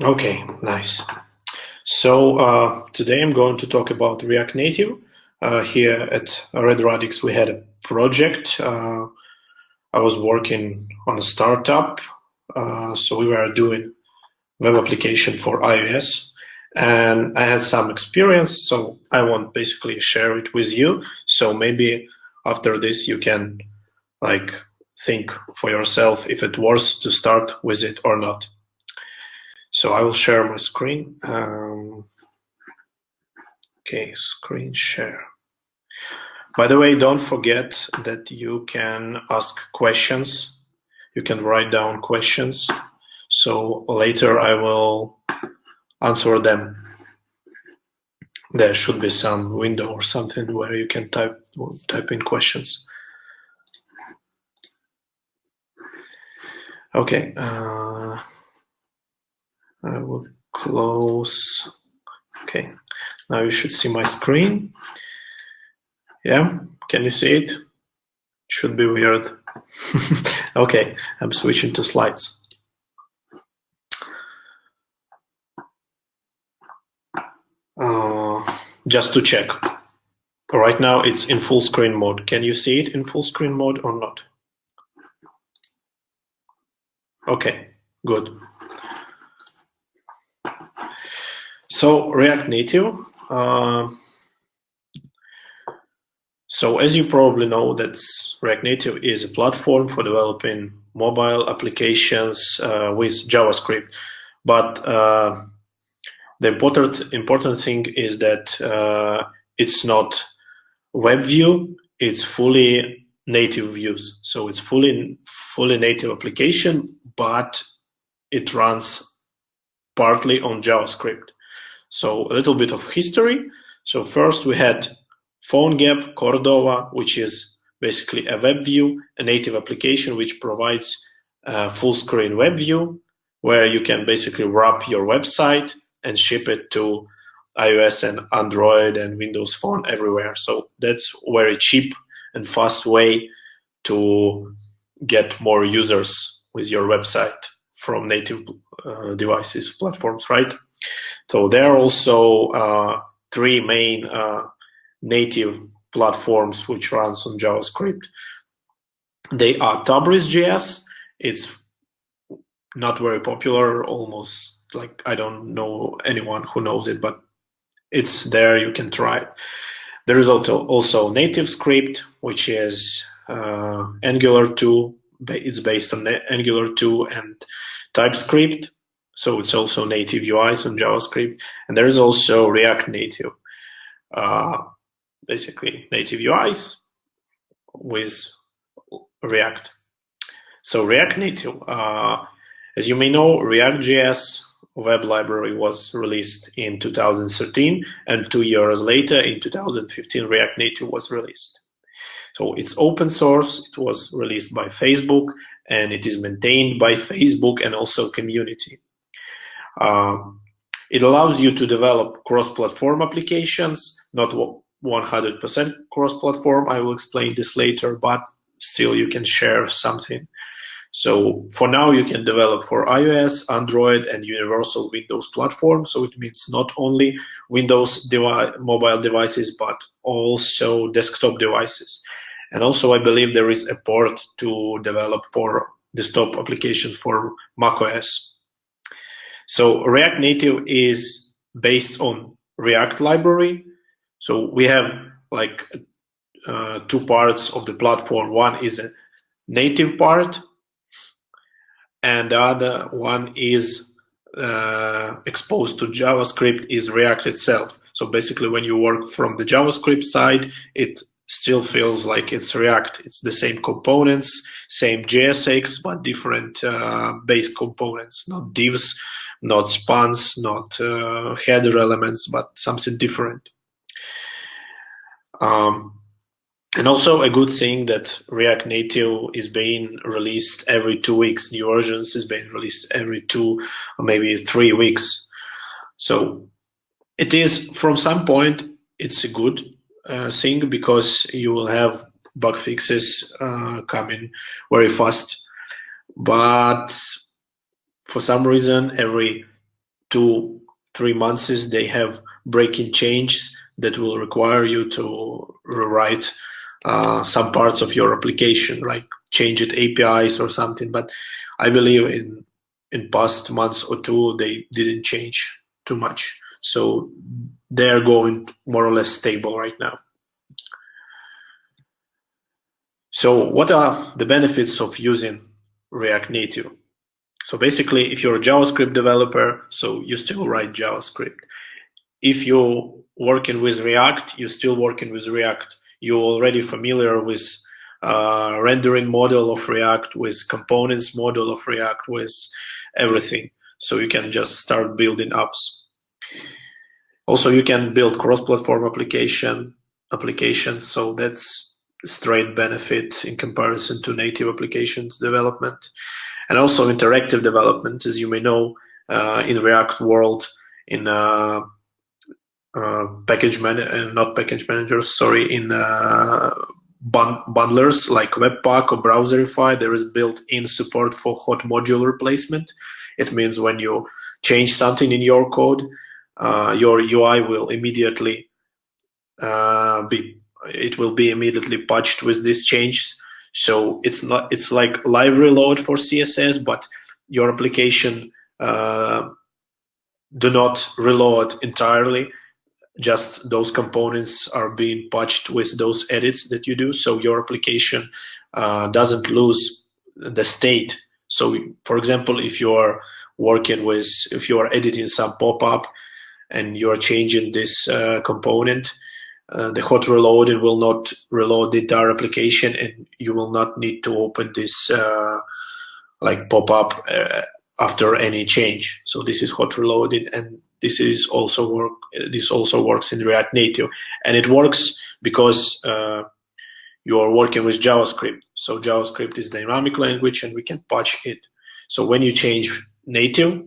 Okay, nice. So today I'm going to talk about React Native. Here at Red Radix we had a project. I was working on a startup, so we were doing web application for iOS, and I had some experience, so I want basically share it with you. So maybe after this you can like think for yourself if it worth to start with it or not. So I will share my screen. Okay, screen share. By the way, don't forget that you can ask questions. You can write down questions. So later I will answer them. There should be some window or something where you can type in questions. Okay, I will close. Okay, now you should see my screen. Yeah, can you see it? Should be weird. Okay, I'm switching to slides. Just to check. Right now it's in full screen mode. Can you see it in full screen mode or not? Okay, good. So React Native. So as you probably know, that's React Native is a platform for developing mobile applications with JavaScript. But the important thing is that it's not web view, it's fully native views. So it's fully native application, but it runs partly on JavaScript. So a little bit of history. So first we had PhoneGap, Cordova, which is basically a web view, a native application which provides a full screen web view where you can basically wrap your website and ship it to iOS and Android and Windows Phone everywhere. So that's very cheap and fast way to get more users with your website from native devices, platforms, right? So there are also three main native platforms which runs on JavaScript. They are Tabriz.js. It's not very popular, almost like I don't know anyone who knows it, but it's there, you can try it. There is also NativeScript, which is Angular 2. It's based on Angular 2 and TypeScript. So it's also native UIs on JavaScript. And there is also React Native, basically native UIs with React. So React Native, as you may know, React.js web library was released in 2013, and 2 years later, in 2015, React Native was released. So it's open source, it was released by Facebook, and it is maintained by Facebook and also community. It allows you to develop cross-platform applications, not 100% cross-platform, I will explain this later, but still you can share something. So for now, you can develop for iOS, Android, and universal Windows platform. So it means not only Windows mobile devices, but also desktop devices. And also, I believe there is a port to develop for desktop applications for macOS. So React Native is based on React library. So we have like two parts of the platform. One is a native part, and the other one is exposed to JavaScript, is React itself. So basically, when you work from the JavaScript side, it still feels like it's React. It's the same components, same JSX, but different base components, not divs, not spans, not header elements, but something different. And also a good thing that React Native is being released every 2 weeks. New versions is being released every 2 or maybe 3 weeks. So it is, from some point, it's a good thing because you will have bug fixes coming very fast. But for some reason, every 2-3 months, they have breaking changes that will require you to rewrite some parts of your application, like change it APIs or something. But I believe in past months or two, they didn't change too much. So they're going more or less stable right now. So what are the benefits of using React Native? So basically, if you're a JavaScript developer, so you still write JavaScript. If you're working with React, you're still working with React. You're already familiar with rendering model of React, with components model of React, with everything. So you can just start building apps. Also, you can build cross-platform applications. So that's a straight benefit in comparison to native applications development. And also interactive development, as you may know, in React world, in package managers, sorry, in bundlers like Webpack or Browserify, there is built-in support for hot module replacement. It means when you change something in your code, your UI will immediately be immediately patched with these changes. So it's like live reload for CSS, but your application do not reload entirely. Just those components are being patched with those edits that you do. So your application doesn't lose the state. So for example, if you are editing some pop-up and you are changing this component, the hot reloading will not reload the entire application, and you will not need to open this like pop-up after any change. So this is hot reloading, and this also works in React Native, and it works because you are working with JavaScript. So JavaScript is dynamic language, and we can patch it. So when you change native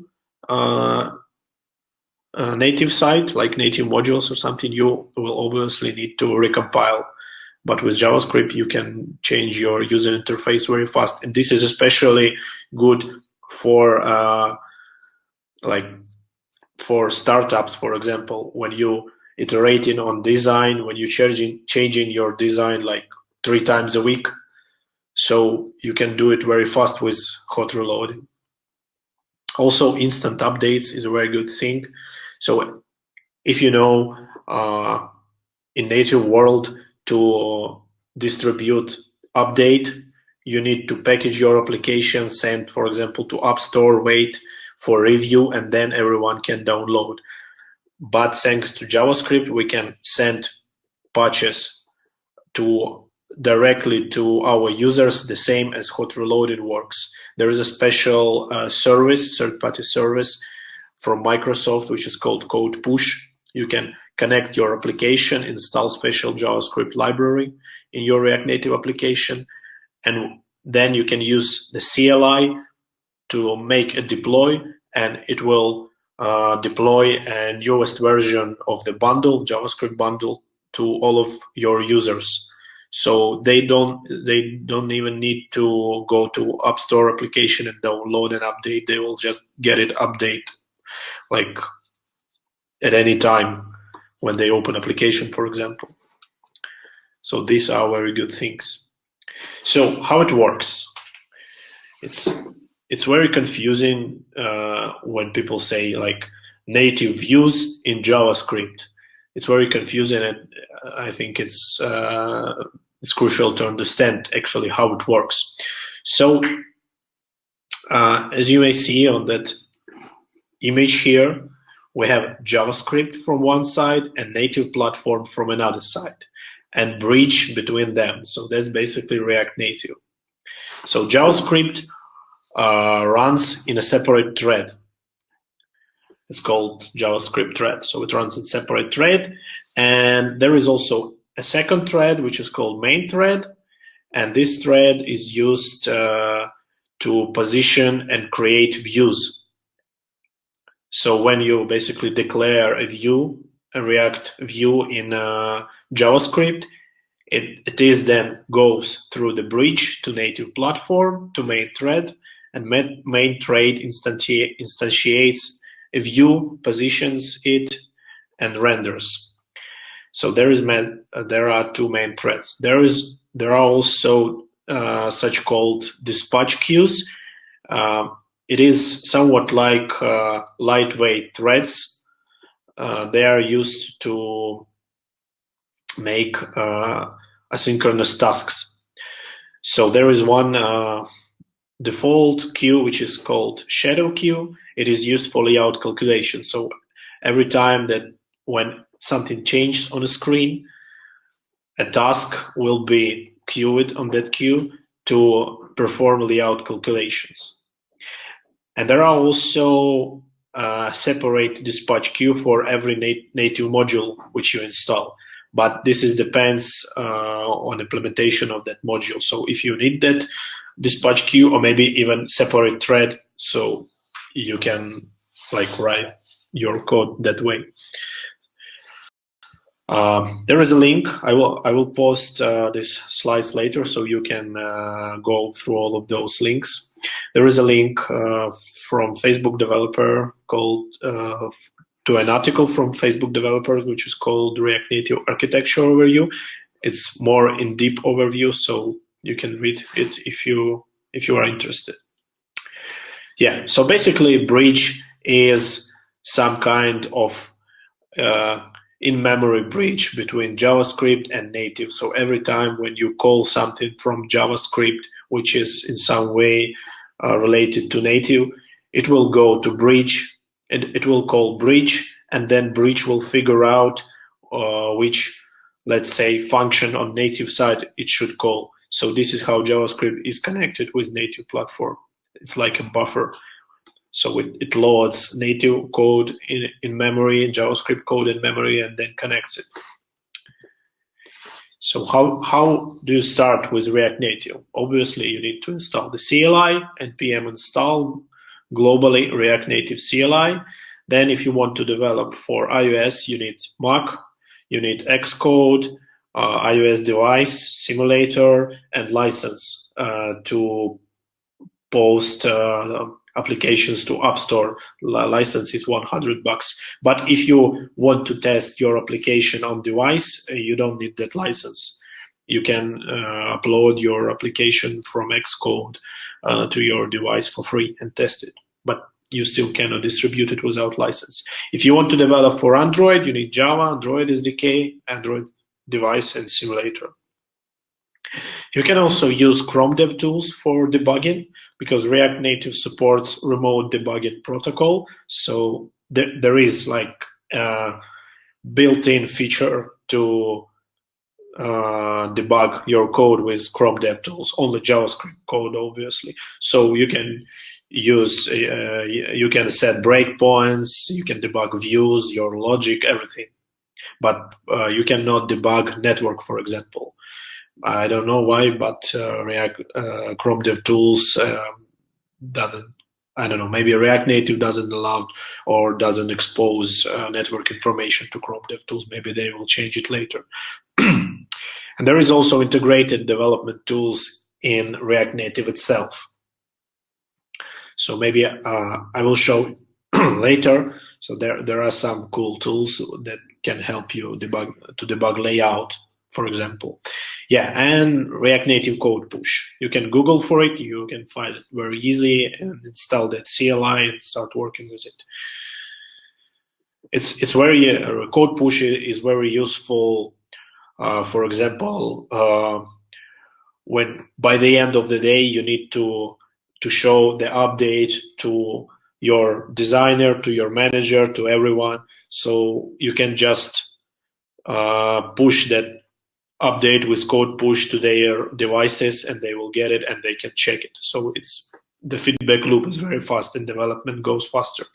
side, like native modules or something, you will obviously need to recompile. But with JavaScript, you can change your user interface very fast, and this is especially good for for startups, for example, when you iterating on design, when you changing your design like 3 times a week. So you can do it very fast with hot reloading. Also, instant updates is a very good thing. So if you know in native world to distribute update, you need to package your application, send, for example, to App Store, wait for review, and then everyone can download. But thanks to JavaScript, we can send patches directly to our users, the same as hot reloading works. There is a special third-party service from Microsoft, which is called Code Push. You can connect your application, install special JavaScript library in your React Native application, and then you can use the CLI to make a deploy, and it will deploy a newest version of the bundle, JavaScript bundle, to all of your users. So they don't even need to go to App Store application and download an update. They will just get it update like at any time when they open application, for example. So these are very good things. So how it works? It's very confusing when people say like native views in JavaScript. It's very confusing, and I think it's crucial to understand actually how it works. So as you may see on that image here, we have JavaScript from one side and native platform from another side, and bridge between them. So that's basically React Native. So JavaScript runs in a separate thread. It's called JavaScript thread. So it runs in separate thread, and there is also a second thread which is called main thread, and this thread is used to position and create views. So when you basically declare a view, a React view in JavaScript, it is then goes through the bridge to native platform, to main thread, and main thread instantiates a view, positions it, and renders. So there are two main threads. There are also such called dispatch queues. It is somewhat like lightweight threads. They are used to make asynchronous tasks. So there is one default queue which is called shadow queue. It is used for layout calculation. So every time that when something changes on a screen, a task will be queued on that queue to perform layout calculations. And there are also separate dispatch queue for every native module which you install. But this depends on implementation of that module. So if you need that dispatch queue or maybe even separate thread, so you can like write your code that way. There is a link. I will post these slides later, so you can go through all of those links. There is a link from Facebook developer called to an article from Facebook developers, which is called React Native Architecture Overview. It's more in deep overview, so you can read it if you are interested. Yeah. So basically, bridge is some kind of in-memory bridge between JavaScript and native. So every time when you call something from JavaScript, which is in some way related to native, it will go to bridge, and it will call bridge, and then bridge will figure out which, let's say, function on native side it should call. So this is how JavaScript is connected with native platform. It's like a buffer. So it loads native code in memory, JavaScript code in memory, and then connects it. So how do you start with React Native? Obviously, you need to install the CLI, npm install globally React Native CLI. Then if you want to develop for iOS, you need Mac, you need Xcode, iOS device, simulator, and license to post applications to App Store. License is $100. But if you want to test your application on device, you don't need that license. You can upload your application from Xcode to your device for free and test it. But you still cannot distribute it without license. If you want to develop for Android, you need Java, Android SDK, Android device, and simulator. You can also use Chrome DevTools for debugging, because React Native supports remote debugging protocol. So there is like a built-in feature to debug your code with Chrome DevTools, only JavaScript code, obviously. So you can use, you can set breakpoints, you can debug views, your logic, everything. But you cannot debug network, for example. I don't know why, but React Chrome DevTools doesn't. I don't know. Maybe React Native doesn't allow or doesn't expose network information to Chrome DevTools. Maybe they will change it later. And there is also integrated development tools in React Native itself. So maybe I will show later. So there are some cool tools that can help you debug layout, for example. Yeah, and React Native code push. You can Google for it. You can find it very easy and install that CLI and start working with it. It's very code push is very useful. For example, when by the end of the day you need to show the update to your designer, to your manager, to everyone. So you can just push that update with code push to their devices, and they will get it and they can check it. So the feedback loop is very fast and development goes faster.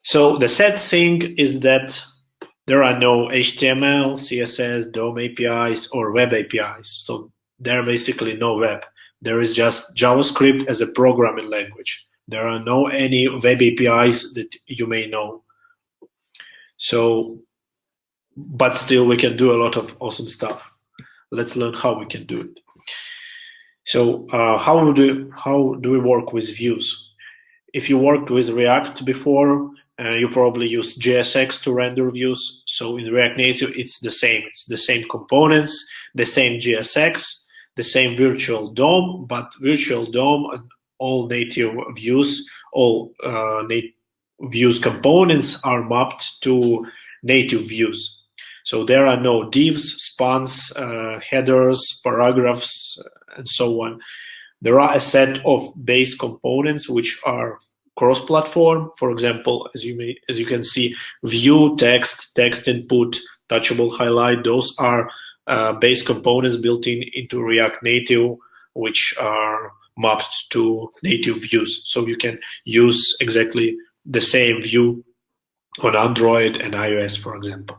So the sad thing is that there are no HTML, CSS, DOM APIs, or web APIs. So there are basically no web. There is just JavaScript as a programming language. There are no any web APIs that you may know. So, but still we can do a lot of awesome stuff. Let's learn how we can do it. So how do we work with views? if you worked with React before, you probably use JSX to render views. So in React Native, it's the same. It's the same components, the same JSX, the same virtual DOM, but virtual DOM and all native views, all views components are mapped to native views. So there are no divs, spans, headers, paragraphs, and so on. There are a set of base components which are cross-platform. For example, as you can see, view, text input, touchable highlight. Those are base components built into React Native, which are mapped to native views. So you can use exactly the same view on Android and iOS, for example.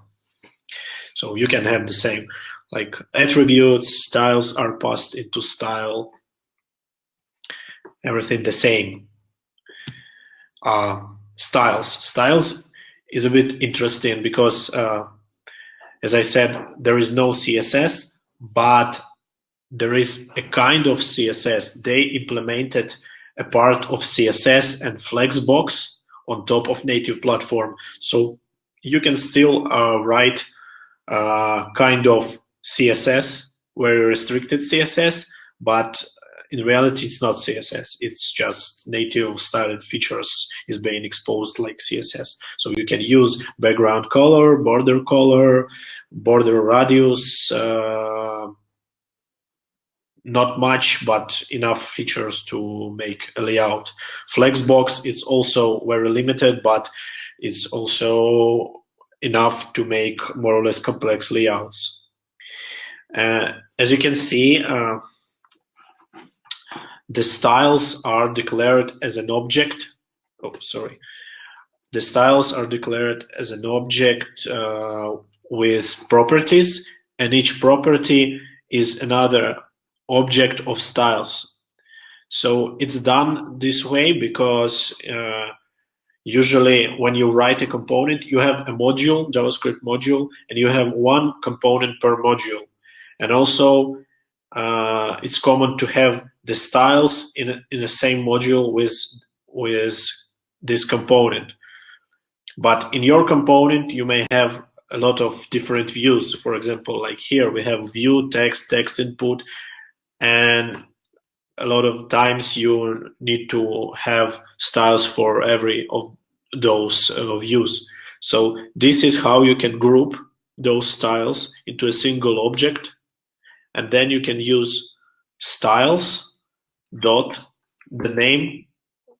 So you can have the same, like attributes, styles are passed into style, everything the same. Styles is a bit interesting because, as I said, there is no CSS, but there is a kind of CSS. They implemented a part of CSS and Flexbox on top of native platform. So you can still write kind of CSS, very restricted CSS, but in reality, it's not CSS. It's just native styled features is being exposed like CSS. So you can use background color, border radius, not much, but enough features to make a layout. Flexbox is also very limited, but it's also enough to make more or less complex layouts. As you can see, the styles are declared as an object. Oh, sorry. The styles are declared as an object with properties, and each property is another object of styles. So it's done this way because usually when you write a component, you have a module, JavaScript module, and you have one component per module. And also it's common to have the styles in the same module with this component. But in your component, you may have a lot of different views. For example, like here we have view, text input, and a lot of times you need to have styles for every of those views. So this is how you can group those styles into a single object, and then you can use styles dot the name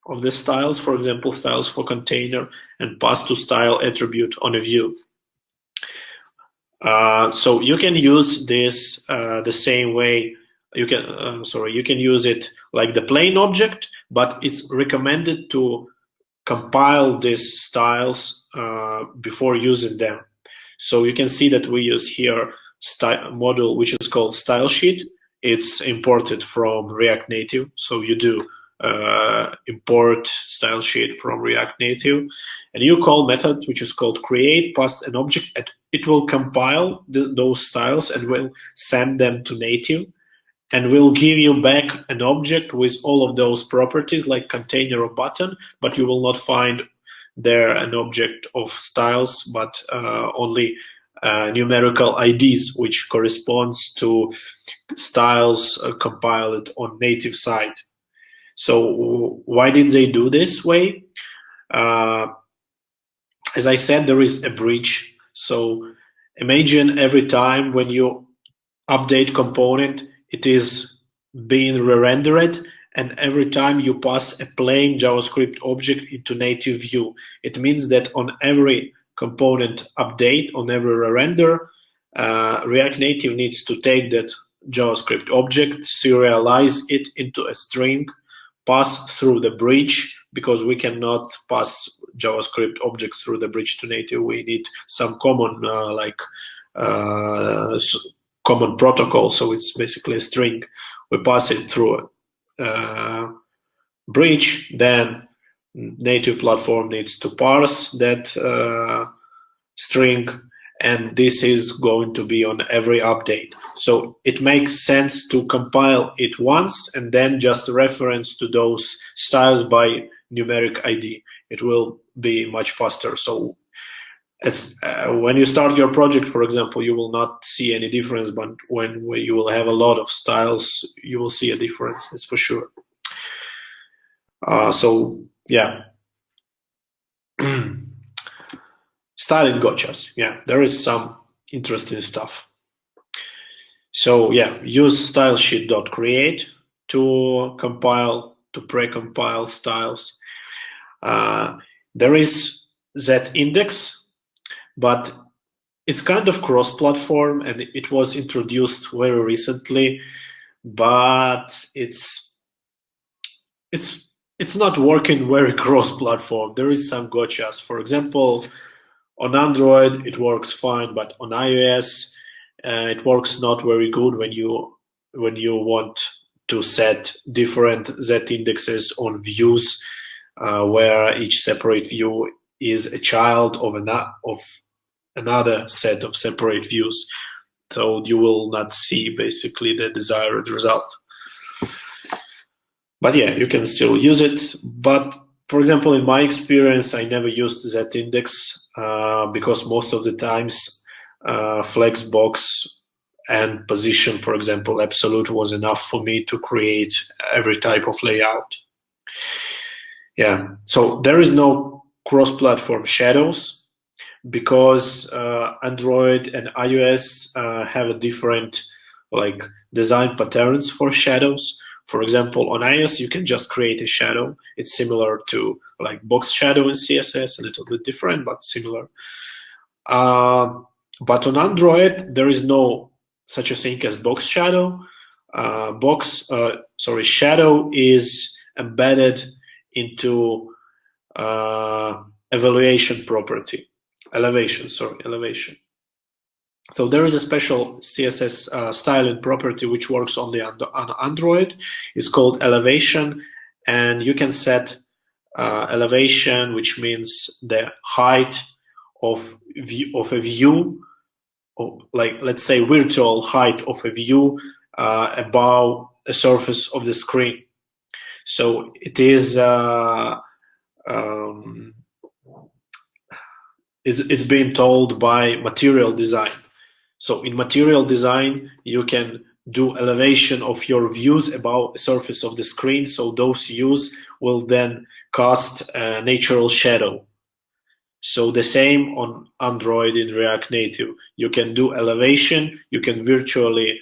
of the styles, for example, styles for container, and pass to style attribute on a view. So you can use this the same way. You can use it like the plain object, but it's recommended to compile these styles before using them. So you can see that we use here module which is called style sheet. It's imported from React Native. So you do import style sheet from React Native, and you call method which is called create, pass an object, and it will compile those styles and will send them to native, and will give you back an object with all of those properties like container or button, but you will not find there an object of styles, but only numerical IDs, which corresponds to styles compiled on native side. So why did they do this way? As I said, there is a bridge. So imagine every time when you update component, it is being re-rendered, and every time you pass a plain JavaScript object into native view, it means that on every component update, on every re-render, React Native needs to take that JavaScript object, serialize it into a string, pass through the bridge, because we cannot pass JavaScript objects through the bridge to native. We need some common common protocol, so it's basically a string. We pass it through a bridge, then native platform needs to parse that string, and this is going to be on every update. So it makes sense to compile it once and then just reference to those styles by numeric ID. It will be much faster. So it's when you start your project, for example, you will not see any difference, but when you will have a lot of styles, you will see a difference, that's for sure. So yeah. Styling gotchas. Yeah, there is some interesting stuff. So yeah, use stylesheet.create to compile, to pre-compile styles. There is Z-index, but it's kind of cross-platform, and it was introduced very recently, but it's not working very cross-platform. There is some gotchas. For example, on Android it works fine, but on iOS it works not very good when you want to set different z-indexes on views, where each separate view is a child of another set of separate views. So you will not see basically the desired result. But yeah, you can still use it. But for example, in my experience, I never used z-index because most of the times Flexbox and position, for example, absolute was enough for me to create every type of layout. Yeah, so there is no cross-platform shadows because Android and iOS have a different like design patterns for shadows. For example, on iOS, you can just create a shadow. It's similar to like box shadow in CSS, a little bit different, but similar. But on Android, there is no such a thing as box shadow. Shadow is embedded into elevation. So there is a special CSS styling property which works only on Android. It's called elevation, and you can set elevation, which means the height of a view, or like let's say virtual height of a view above the surface of the screen. So it is it's being told by material design. So in material design, you can do elevation of your views above the surface of the screen. So those views will then cast a natural shadow. So the same on Android in React Native. You can do elevation. You can virtually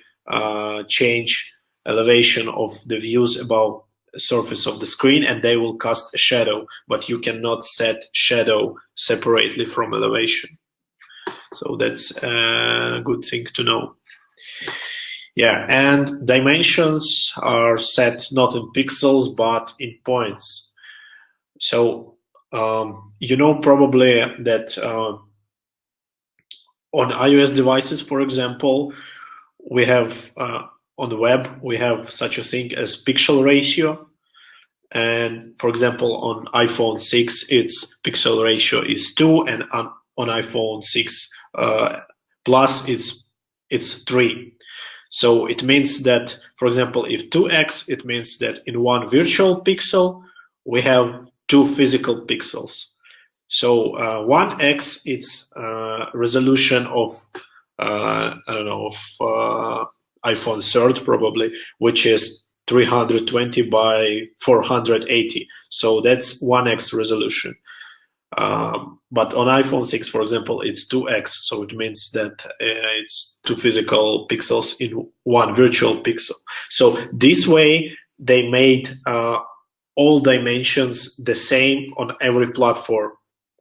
change elevation of the views above the surface of the screen, and they will cast a shadow. But you cannot set shadow separately from elevation. So that's a good thing to know. Yeah, and dimensions are set not in pixels, but in points. So you know probably that on iOS devices, for example, we have on the web, we have such a thing as pixel ratio. And for example, on iPhone 6, its pixel ratio is 2, and on iPhone 6 Plus, it's 3. So it means that, for example, if 2x, it means that in one virtual pixel, we have 2 physical pixels. So 1x, it's resolution of, iPhone 3rd probably, which is 320 by 480. So that's 1x resolution. But on iPhone 6, for example, it's 2x, so it means that it's 2 physical pixels in one virtual pixel. So this way, they made all dimensions the same on every platform.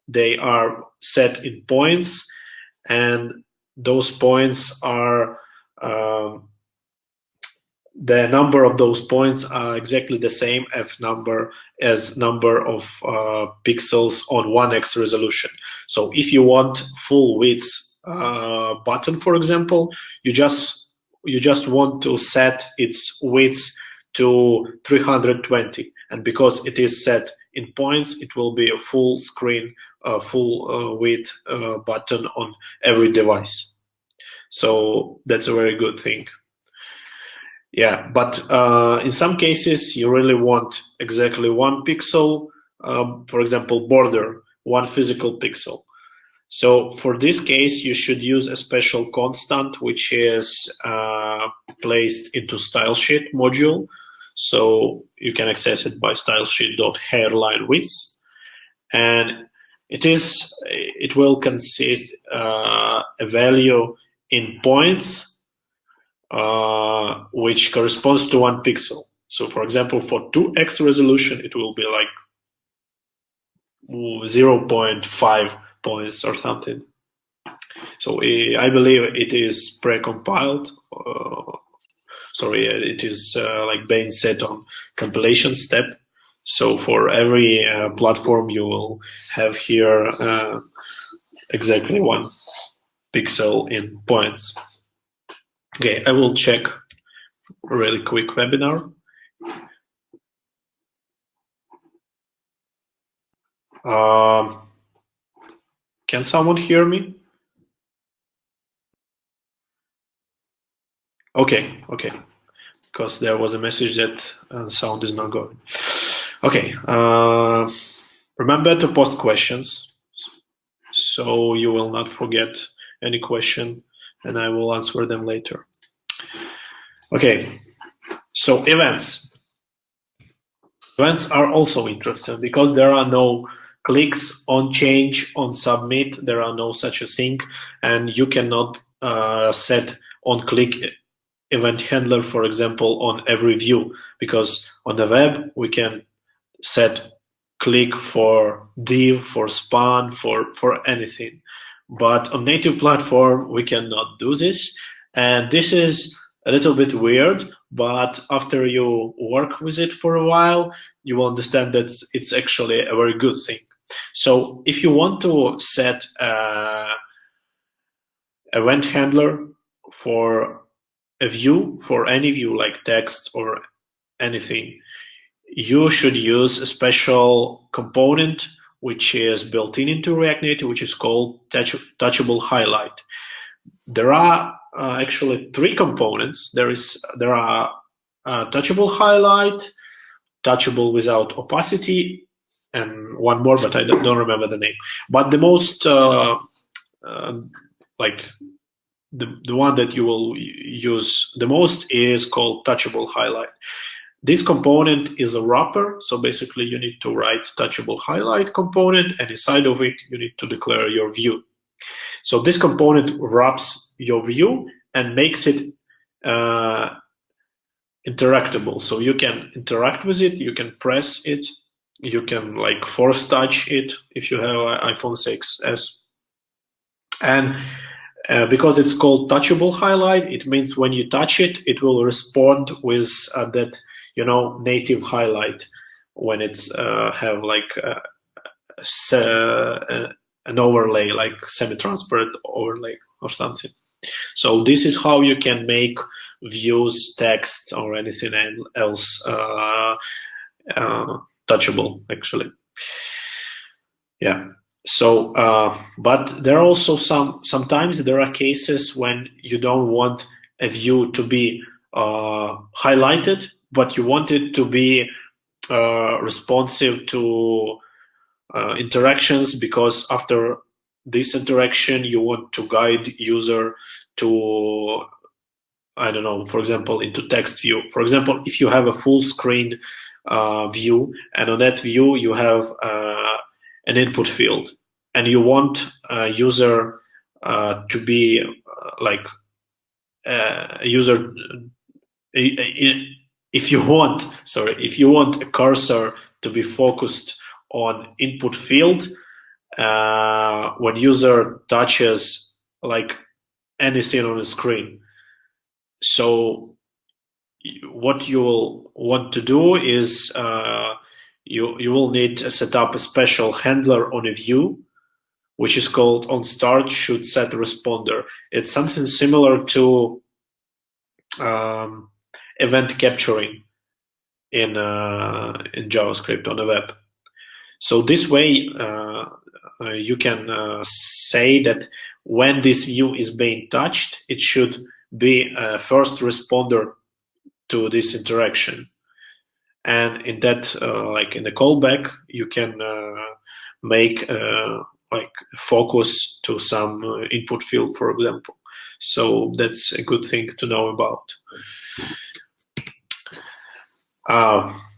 They are set in points, and those points are the number of those points are exactly the same as number of pixels on 1x resolution. So if you want full width button, for example, you just want to set its width to 320, and because it is set in points, it will be a full screen, full width button on every device. So that's a very good thing. Yeah, but in some cases you really want exactly 1 pixel, for example, border, 1 physical pixel. So for this case, you should use a special constant which is placed into stylesheet module. So you can access it by stylesheet.hairline_width, and it will consist a value in points which corresponds to 1 pixel. So for example, for 2x resolution, it will be like 0.5 points or something. So I believe it is pre-compiled. It is like being set on compilation step. So for every platform, you will have here exactly 1 pixel in points. Okay, I will check a really quick webinar. Can someone hear me? Okay, because there was a message that sound is not going. Okay, remember to post questions, so you will not forget any question, and I will answer them later. Okay, so events. Events are also interesting because there are no clicks on change, on submit, there are no such a thing, and you cannot set on click event handler, for example, on every view, because on the web we can set click for div, for span, for anything. But on native platform, we cannot do this. And this is a little bit weird, but after you work with it for a while, you will understand that it's actually a very good thing. So if you want to set event handler for a view, for any view like text or anything, you should use a special component which is built into React Native, which is called touchable highlight. There are actually 3 components. There are touchable highlight, touchable without opacity, and one more, but I don't remember the name. But the most the one that you will use the most is called touchable highlight. This component is a wrapper, so basically you need to write touchable highlight component, and inside of it you need to declare your view. So this component wraps your view and makes it interactable. So you can interact with it, you can press it, you can like force touch it if you have an iPhone 6s. And because it's called touchable highlight, it means when you touch it, it will respond with that native highlight when it's have like an overlay, like semi-transparent overlay or something. So this is how you can make views, text, or anything else touchable, actually. Yeah. So, but there are also sometimes there are cases when you don't want a view to be highlighted, but you want it to be responsive to interactions, because after this interaction you want to guide user to, I don't know, for example, into text view. For example, if you have a full screen view, and on that view you have an input field, and you want a user to be like a user. If you want a cursor to be focused on input field when user touches like anything on the screen. So what you will want to do is you will need to set up a special handler on a view, which is called onStart should set responder. It's something similar to event capturing in JavaScript on the web. So this way, you can say that when this view is being touched, it should be a first responder to this interaction. And in that, like in the callback, you can make like focus to some input field, for example. So that's a good thing to know about.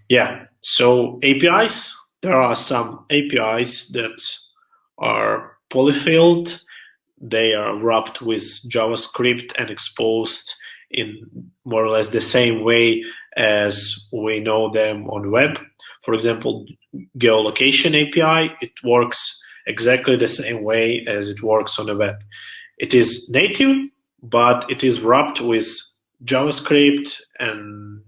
Yeah, so APIs. There are some APIs that are polyfilled. They are wrapped with JavaScript and exposed in more or less the same way as we know them on web. For example, geolocation API, it works exactly the same way as it works on the web. It is native, but it is wrapped with JavaScript, and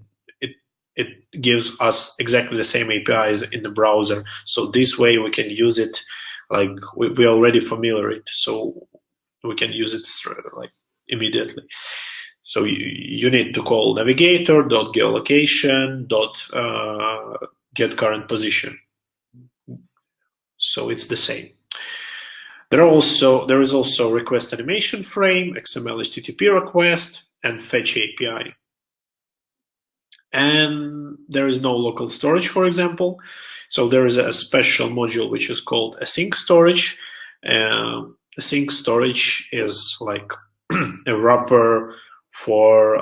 it gives us exactly the same APIs in the browser. So this way we can use it like we're already familiar with it, so we can use it like immediately. So you need to call navigator.geolocation.getCurrentPosition. So it's the same. There is also request animation frame, XML HTTP request, and fetch API. And there is no local storage, for example. So there is a special module which is called async storage. Async storage is like a wrapper for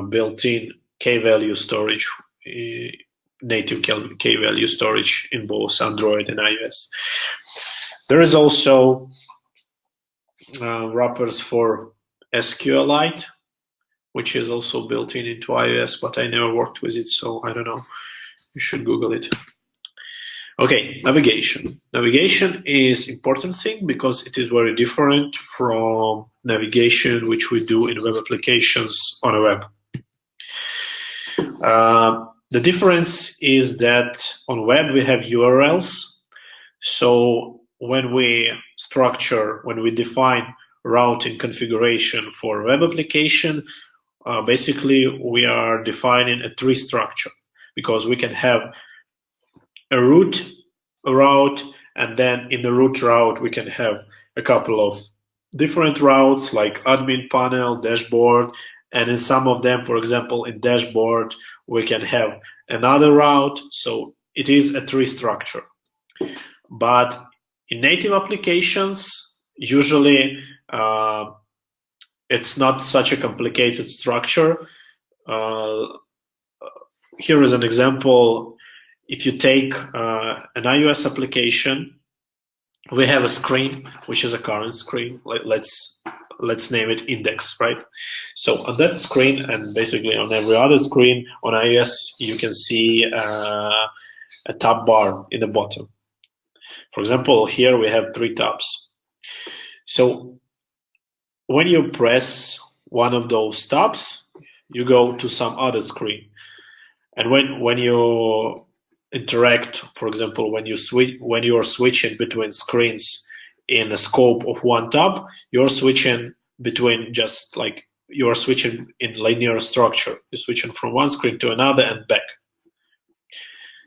built-in key-value storage, native key-value storage in both Android and iOS. There is also wrappers for SQLite, which is also built into iOS, but I never worked with it, so I don't know. You should Google it. Okay, navigation. Navigation is important thing because it is very different from navigation which we do in web applications on a web. The difference is that on web we have URLs. So when we define routing configuration for a web application, basically we are defining a tree structure, because we can have a route, and then in the root route we can have a couple of different routes like admin panel, dashboard, and in some of them, for example, in dashboard, we can have another route. So it is a tree structure. But in native applications, usually it's not such a complicated structure. Here is an example. If you take an iOS application, we have a screen, which is a current screen. Let's name it index, right? So on that screen, and basically on every other screen on iOS, you can see a tab bar in the bottom. For example, here we have 3 tabs. So when you press one of those tabs, you go to some other screen. And when you interact, for example, when you are switching between screens in a scope of one tab, you're switching between you're switching in linear structure. You're switching from one screen to another and back.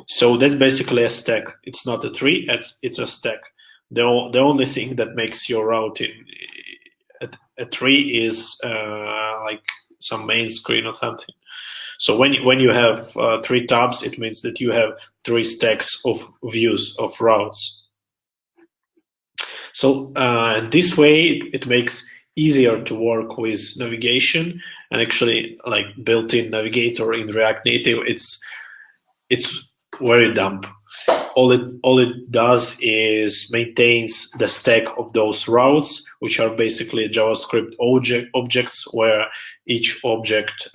So that's basically a stack. It's not a tree, it's a stack. The only thing that makes your routing a tree is like some main screen or something. So when you have 3 tabs, it means that you have 3 stacks of views of routes. So this way, it makes easier to work with navigation, and actually, like built-in Navigator in React Native, it's very dumb. All it does is maintains the stack of those routes, which are basically JavaScript objects, where each object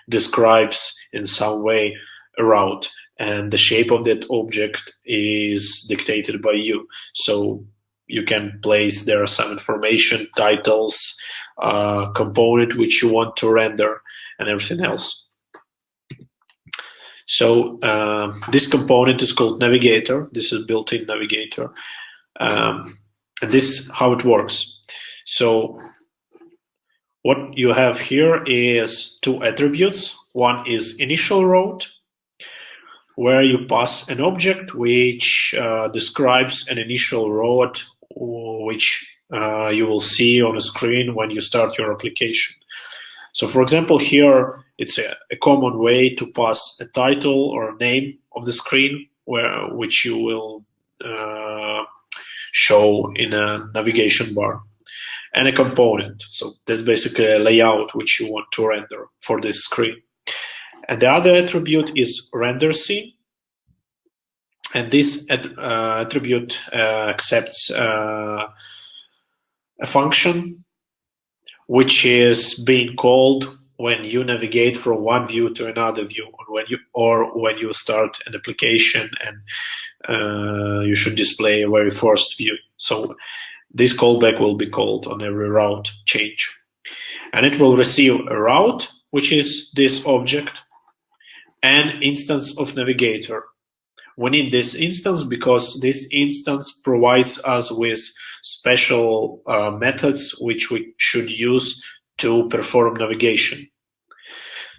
describes in some way a route, and the shape of that object is dictated by you. So you can place there some information, titles, component which you want to render, and everything else. So this component is called Navigator. This is built-in Navigator. And this is how it works. So what you have here is 2 attributes. One is initial route, where you pass an object which describes an initial route which you will see on a screen when you start your application. So for example, here it's a common way to pass a title or a name of the screen which you will show in a navigation bar, and a component. So that's basically a layout which you want to render for this screen. And the other attribute is render scene. And this attribute accepts a function which is being called when you navigate from one view to another view, or when you start an application and you should display a very first view. So this callback will be called on every route change. And it will receive a route, which is this object, and instance of Navigator. We need this instance because this instance provides us with special methods which we should use to perform navigation.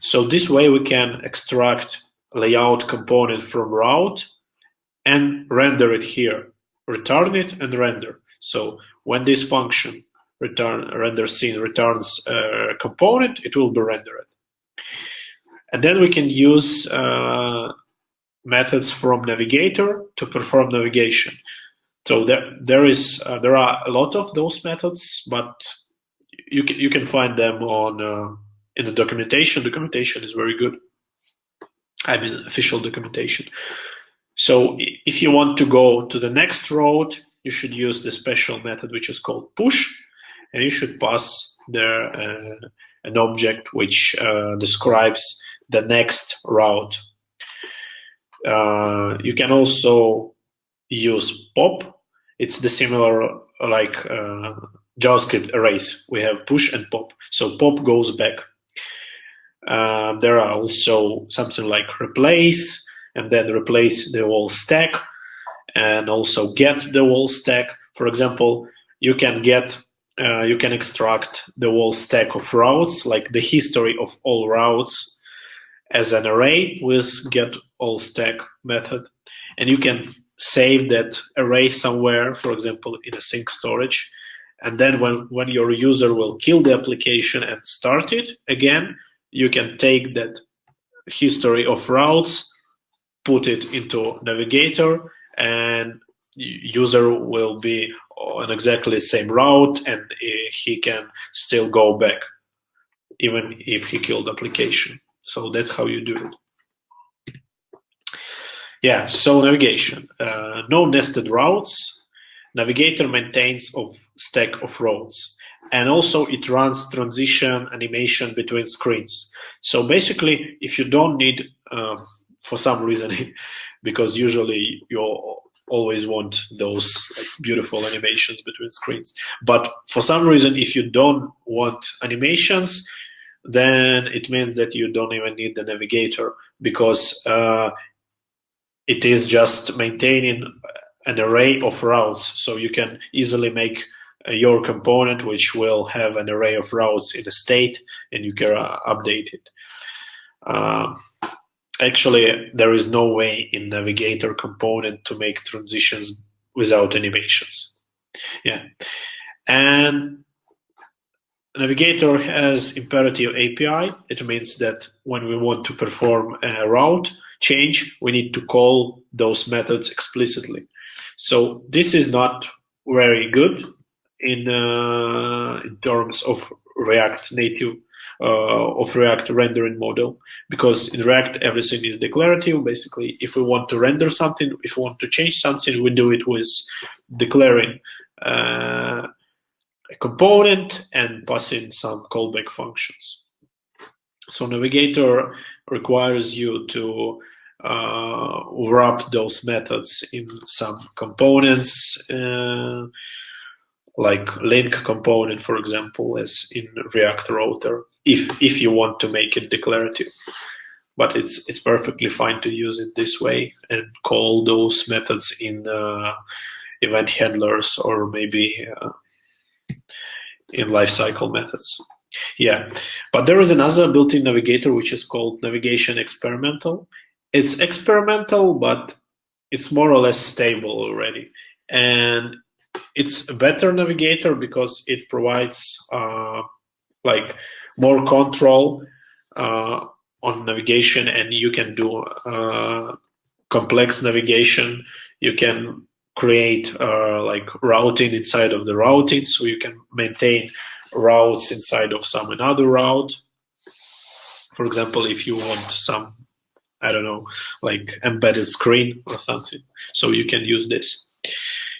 So this way we can extract layout component from route and render it here, return it and render. So when this function render scene returns a component, it will be rendered. And then we can use methods from Navigator to perform navigation. So there are a lot of those methods, but you can find them on in the documentation. Documentation is very good. I mean, official documentation. So if you want to go to the next road, you should use the special method which is called push, and you should pass there an object which describes the next route. You can also use pop. It's the similar like JavaScript arrays. We have push and pop. So pop goes back. There are also something like replace, and then replace the whole stack, and also get the whole stack. For example, you can extract the whole stack of routes, like the history of all routes, as an array with get all stack method, and you can save that array somewhere, for example, in a sync storage. And then when your user will kill the application and start it again, you can take that history of routes, put it into Navigator, and user will be on exactly the same route, and he can still go back even if he killed the application. So that's how you do it. Yeah, so navigation. No nested routes. Navigator maintains a stack of routes. And also it runs transition animation between screens. So basically, if you don't need, for some reason, because usually you always want those like, beautiful animations between screens. But for some reason, if you don't want animations, then it means that you don't even need the Navigator, because it is just maintaining an array of routes. So you can easily make your component which will have an array of routes in a state, and you can update it. Actually, there is no way in Navigator component to make transitions without animations. Yeah, and Navigator has imperative API. It means that when we want to perform a route change, we need to call those methods explicitly. So this is not very good in terms of React Native, of React rendering model, because in React everything is declarative. Basically, if we want to render something, if we want to change something, we do it with declaring a component and passing some callback functions. So Navigator requires you to wrap those methods in some components, like link component, for example, as in React Router, if you want to make it declarative. But it's perfectly fine to use it this way and call those methods in event handlers, or maybe in lifecycle methods. Yeah, but there is another built-in Navigator which is called Navigation Experimental, it's experimental, but it's more or less stable already. And it's a better navigator because it provides like more control on navigation, and you can do complex navigation. You can create like routing inside of the routing, so you can maintain routes inside of some another route. For example, if you want some, I don't know, like embedded screen or something, so you can use this.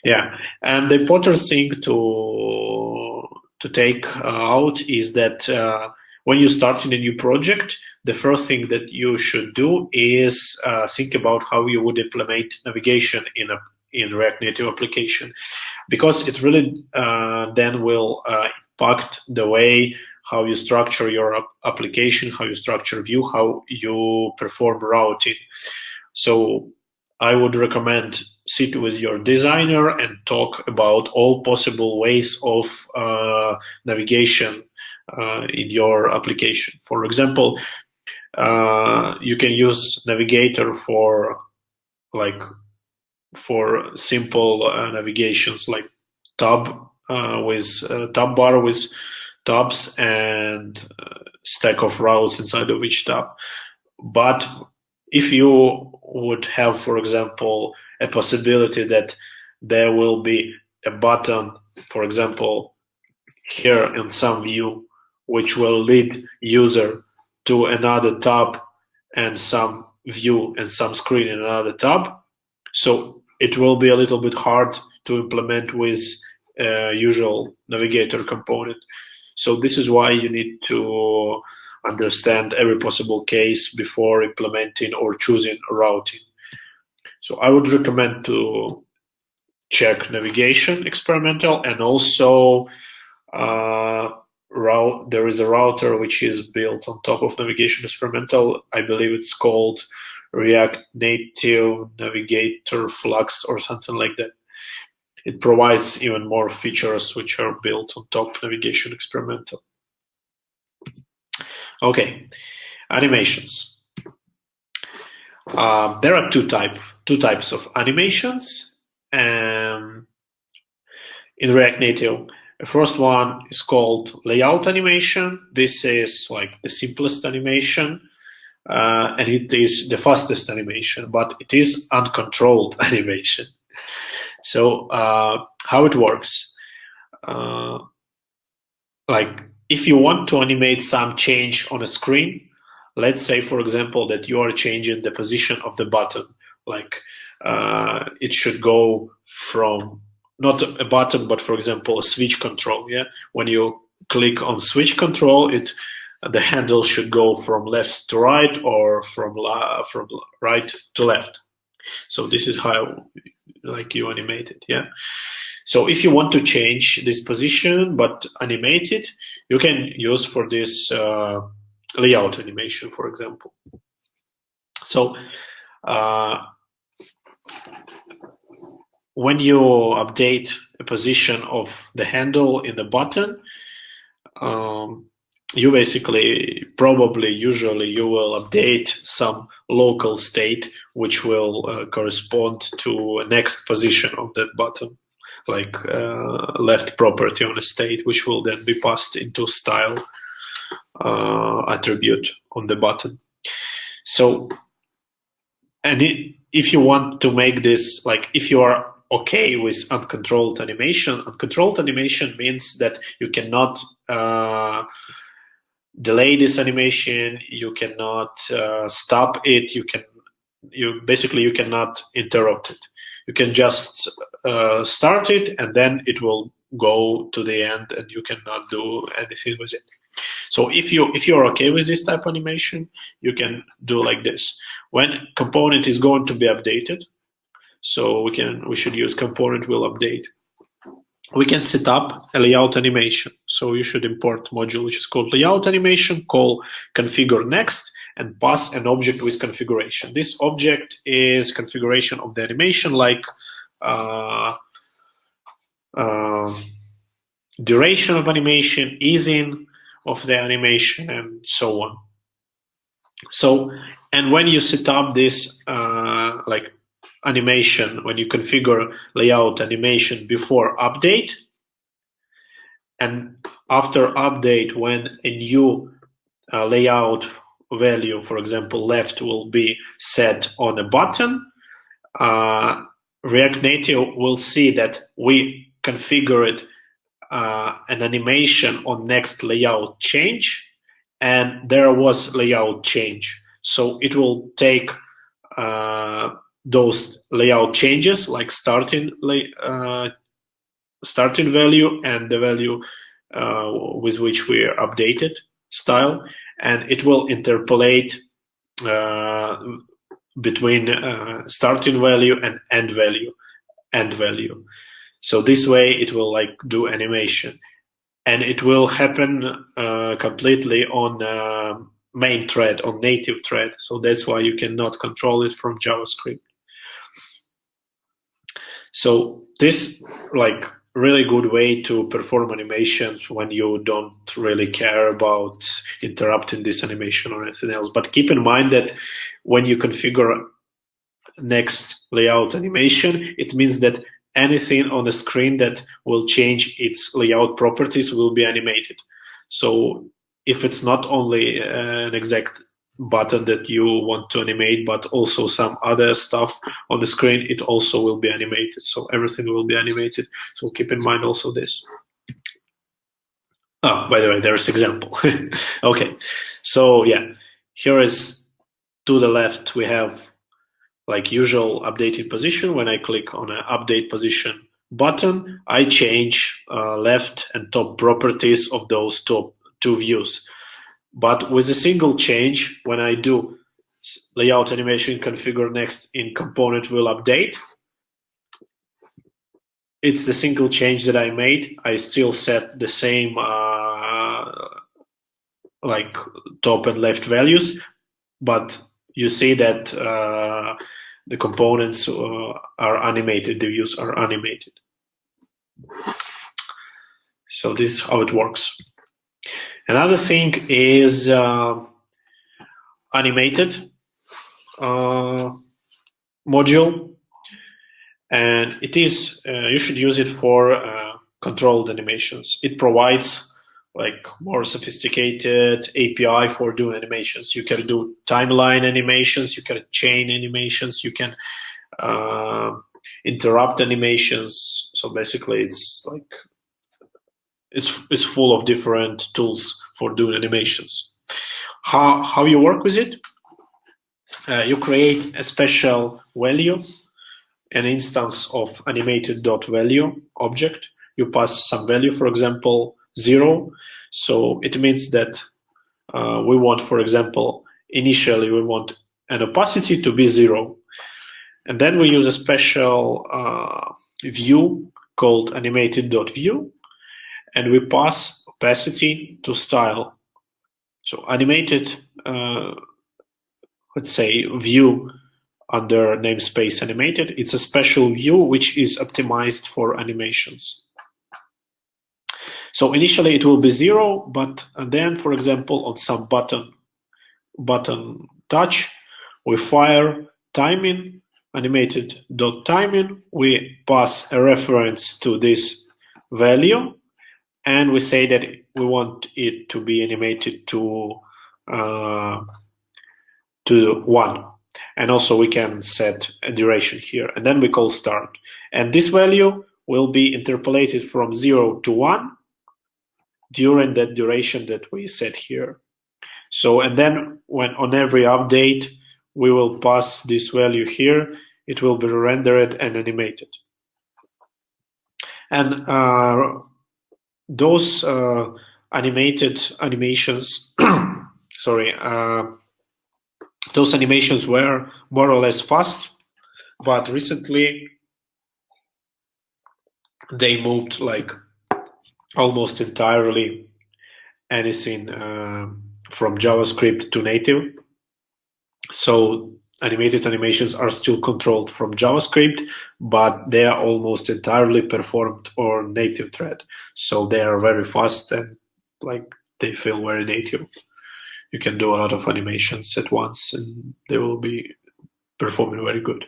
Yeah, and the important thing to take out is that when you start in a new project, the first thing that you should do is think about how you would implement navigation in React Native application, because it really then will impact the way how you structure your application, how you structure view, how you perform routing. So I would recommend sit with your designer and talk about all possible ways of navigation in your application. For example, you can use Navigator for simple navigations like tab bar with tabs and stack of routes inside of each tab. But if you would have, for example, a possibility that there will be a button, for example, here in some view, which will lead user to another tab and some view and some screen in another tab, so it will be a little bit hard to implement with usual Navigator component. So this is why you need to understand every possible case before implementing or choosing routing. So I would recommend to check navigation experimental, and also there is a router which is built on top of navigation experimental. I believe it's called React Native Navigator Flux or something like that. It provides even more features which are built on top of navigation experimental. Okay, animations. There are two types of animations in React Native. The first one is called layout animation. This is like the simplest animation, and it is the fastest animation, but it is uncontrolled animation. So how it works? Like if you want to animate some change on a screen, let's say, for example, that you are changing the position of the button, like it should go from not a button, but for example, a switch control. Yeah, when you click on switch control, the handle should go from left to right or from right to left. So this is how like you animate it. Yeah. So if you want to change this position but animate it, you can use for this layout animation, for example. So when you update a position of the handle in the button, you basically usually you will update some local state which will correspond to a next position of that button, like left property on a state, which will then be passed into style attribute on the button. So, and if you want to make this, like if you are okay with uncontrolled animation means that you cannot delay this animation, you cannot stop it, you cannot interrupt it. You can just start it and then it will go to the end and you cannot do anything with it. So if you're okay with this type of animation, you can do like this. When component is going to be updated, so we should use component will update. We can set up a layout animation. So you should import module which is called layout animation, call configure next, and pass an object with configuration. This object is configuration of the animation, like duration of animation, easing of the animation, and so on. So And when you set up this like animation, when you configure layout animation before update, and after update, when a new layout value, for example, left, will be set on a button, React Native will see that we configured an animation on next layout change, and there was layout change. So it will take those layout changes, like starting value and the value with which we updated style, and it will interpolate between starting value and end value. So this way it will like do animation, and it will happen completely on main thread, on native thread. So that's why you cannot control it from JavaScript. So this like really good way to perform animations when you don't really care about interrupting this animation or anything else. But keep in mind that when you configure next layout animation, it means that anything on the screen that will change its layout properties will be animated. So if it's not only an exact button that you want to animate, but also some other stuff on the screen, it also will be animated. So everything will be animated. So keep in mind also this. Oh, by the way, there's example. Okay, so yeah, here is to the left, we have like usual updating position. When I click on an update position button, I change left and top properties of those two views. But with a single change, when I do layout animation configure next in component will update, it's the single change that I made. I still set the same like top and left values, but you see that the components are animated, the views are animated. So this is how it works. Another thing is animated module, and it is you should use it for controlled animations. It provides like more sophisticated API for doing animations. You can do timeline animations, you can chain animations, you can interrupt animations. So basically, it's like it's full of different tools for doing animations. How you work with it? You create a special value, an instance of animated.value object. You pass some value, for example, 0. So it means that we want, for example, initially we want an opacity to be 0. And then we use a special view called animated.view, and we pass opacity to style. So animated, let's say, view under namespace animated, it's a special view which is optimized for animations. So initially it will be 0, but then, for example, on some button touch, we fire timing, animated.timing, we pass a reference to this value, and we say that we want it to be animated to 1. And also we can set a duration here, and then we call start. And this value will be interpolated from 0 to 1 during that duration that we set here. So, and then when on every update, we will pass this value here, it will be rendered and animated. And those animated animations, sorry, those animations were more or less fast, but recently they moved like almost entirely anything from JavaScript to native. So animated animations are still controlled from JavaScript, but they are almost entirely performed on native thread. So they are very fast and like they feel very native. you can do a lot of animations at once, and they will be performing very good.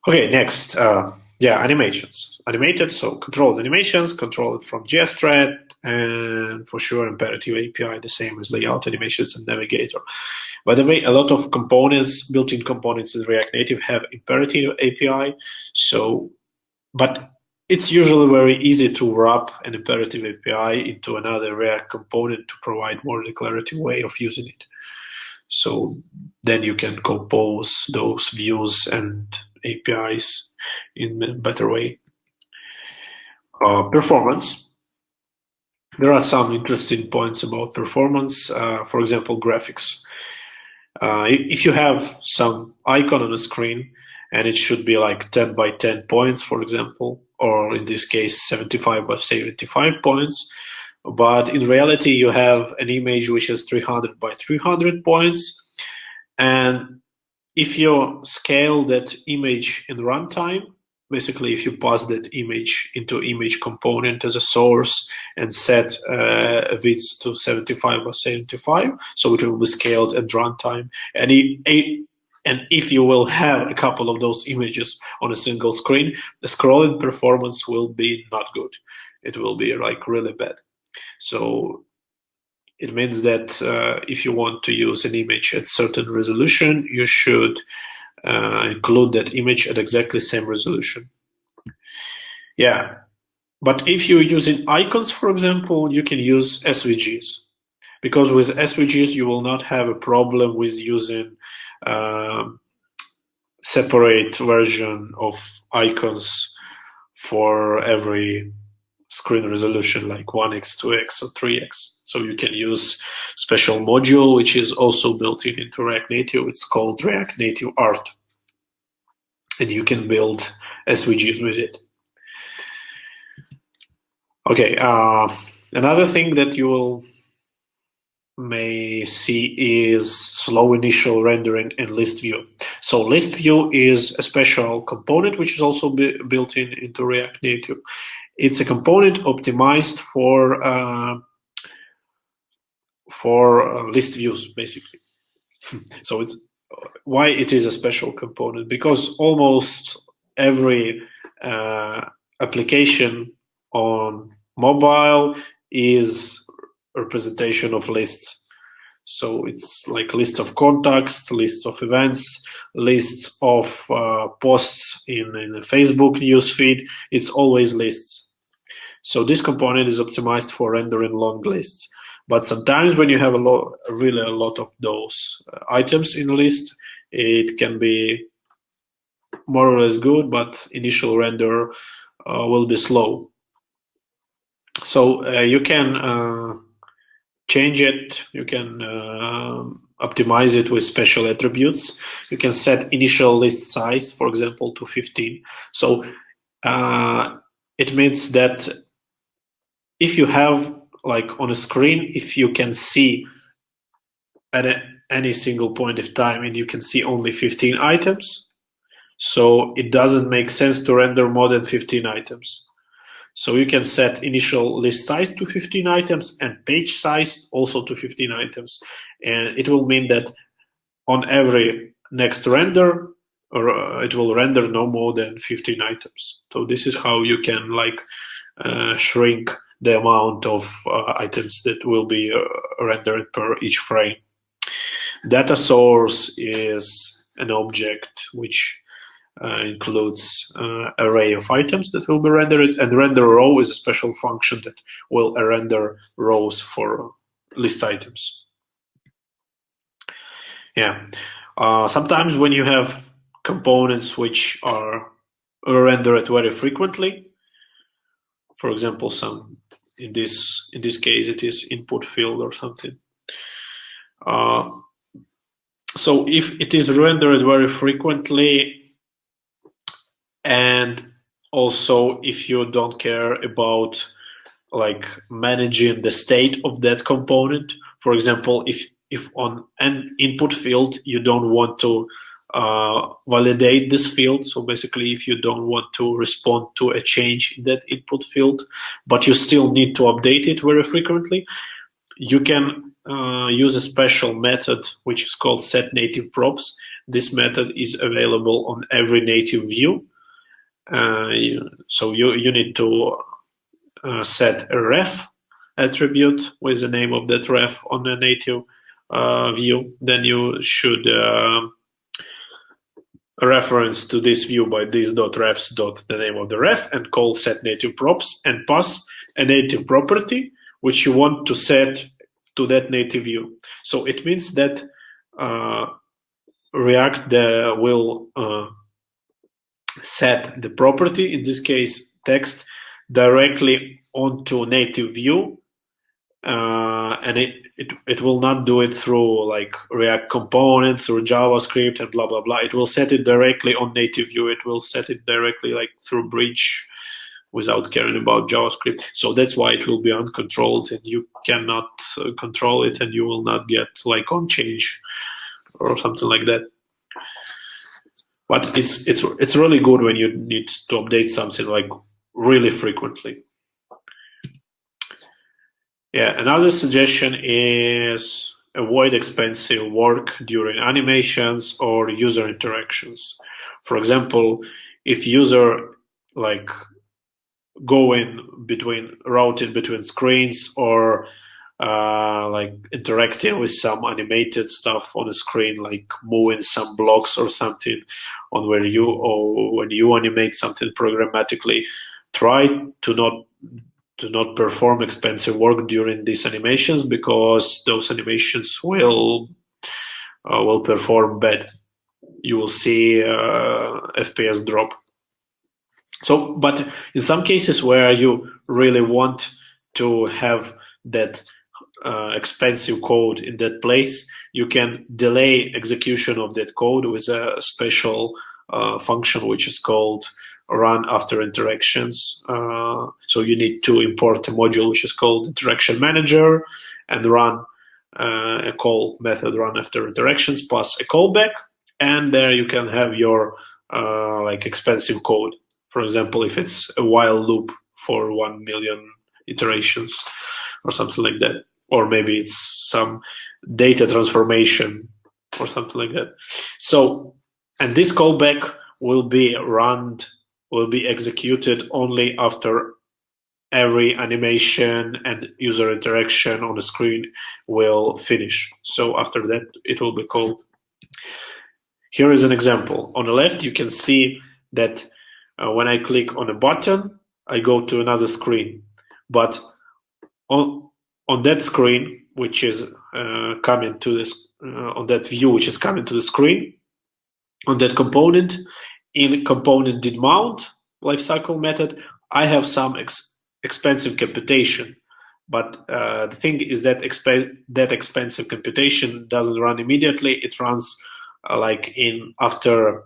Okay, next, animations. Animated, so controlled animations, controlled from JS thread, and for sure imperative API, the same as layout animations and Navigator. By the way, a lot of components, built-in components in React Native have imperative API, but it's usually very easy to wrap an imperative API into another React component to provide more declarative way of using it. So then you can compose those views and APIs in a better way. Performance. There are some interesting points about performance. For example, graphics. If you have some icon on the screen and it should be like 10 by 10 points, for example, or in this case 75 by 75 points, but in reality you have an image which is 300 by 300 points, and if you scale that image in runtime, basically if you pass that image into image component as a source and set width to 75 by 75, so it will be scaled at runtime. And if you will have a couple of those images on a single screen, the scrolling performance will be not good. It will be like really bad. So it means that if you want to use an image at certain resolution, you should include that image at exactly same resolution. Yeah, but if you're using icons, for example, you can use SVGs, because with SVGs you will not have a problem with using separate version of icons for every screen resolution, like 1x, 2x, or 3x. So you can use special module, which is also built into React Native. It's called React Native Art. And you can build SVGs with it. Okay, another thing that you may see is slow initial rendering in ListView. So ListView is a special component which is also built into React Native. It's a component optimized for list views, basically. So it's why it is a special component, because almost every application on mobile is a representation of lists. So it's like lists of contacts, lists of events, lists of posts in the Facebook newsfeed. It's always lists. So this component is optimized for rendering long lists. But sometimes when you have really a lot of those items in a list, it can be more or less good, but initial render will be slow. So you can change it, you can optimize it with special attributes. You can set initial list size, for example, to 15. So it means that if you have, like on a screen, if you can see at any single point of time and you can see only 15 items, so it doesn't make sense to render more than 15 items. So you can set initial list size to 15 items and page size also to 15 items. And it will mean that on every next render, it will render no more than 15 items. So this is how you can like shrink the amount of items that will be rendered per each frame. Data source is an object which includes array of items that will be rendered, and render row is a special function that will render rows for list items. Yeah, sometimes when you have components which are rendered very frequently, for example, in this case it is input field or something. So if it is rendered very frequently, and also if you don't care about like managing the state of that component, for example, if on an input field you don't want to validate this field, so basically if you don't want to respond to a change in that input field, but you still need to update it very frequently, you can use a special method which is called setNativeProps. This method is available on every native view. So you need to set a ref attribute with the name of that ref on a native view. Then you should reference to this view by this.refs. The name of the ref and call setNativeProps and pass a native property which you want to set to that native view. So it means that React will set the property, in this case text, directly onto native view, and it will not do it through like React components or JavaScript and blah blah blah. It will set it directly on native view. It will set it directly like through bridge without caring about JavaScript. So that's why it will be uncontrolled and you cannot control it, and you will not get like on change or something like that. But it's really good when you need to update something like really frequently. Yeah, another suggestion is avoid expensive work during animations or user interactions. For example, if user like routing between screens or like interacting with some animated stuff on the screen, like moving some blocks or something on when you animate something programmatically, try to not perform expensive work during these animations, because those animations will perform bad. You will see FPS drop. So, but in some cases where you really want to have that expensive code in that place, you can delay execution of that code with a special function which is called run after interactions. So you need to import a module which is called interaction manager and run a call method run after interactions plus a callback, and there you can have your like expensive code. For example, if it's a while loop for 1 million iterations or something like that, or maybe it's some data transformation or something like that. So, and this callback will be executed only after every animation and user interaction on the screen will finish. So after that, it will be called. Here is an example. On the left, you can see that when I click on a button, I go to another screen. But on that screen, which is coming to this, on that view, which is coming to the screen, on that component, in component did mount lifecycle method, I have some expensive computation. But the thing is that that expensive computation doesn't run immediately. It runs like in after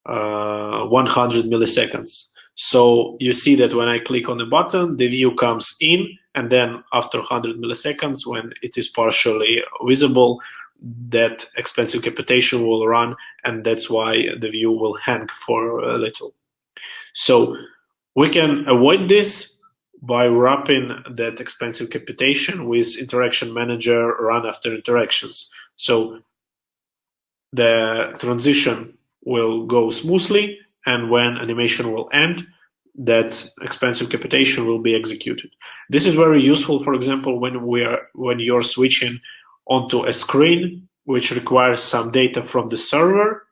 100 milliseconds. So you see that when I click on the button, the view comes in, and then after 100 milliseconds, when it is partially visible, that expensive computation will run, and that's why the view will hang for a little. So we can avoid this by wrapping that expensive computation with interaction manager run after interactions. So the transition will go smoothly, and when animation will end, that expensive computation will be executed. This is very useful, for example, when you're switching onto a screen which requires some data from the server.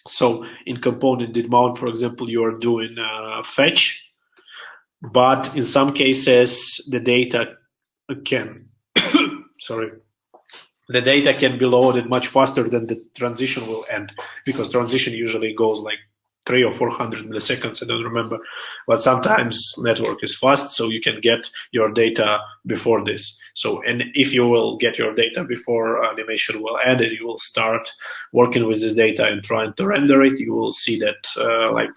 So in component did mount, for example, you are doing fetch, but in some cases the data can the data can be loaded much faster than the transition will end, because transition usually goes like 300 or 400 milliseconds, I don't remember. But sometimes network is fast, so you can get your data before this. So, and if you will get your data before animation will end and you will start working with this data and trying to render it, you will see that like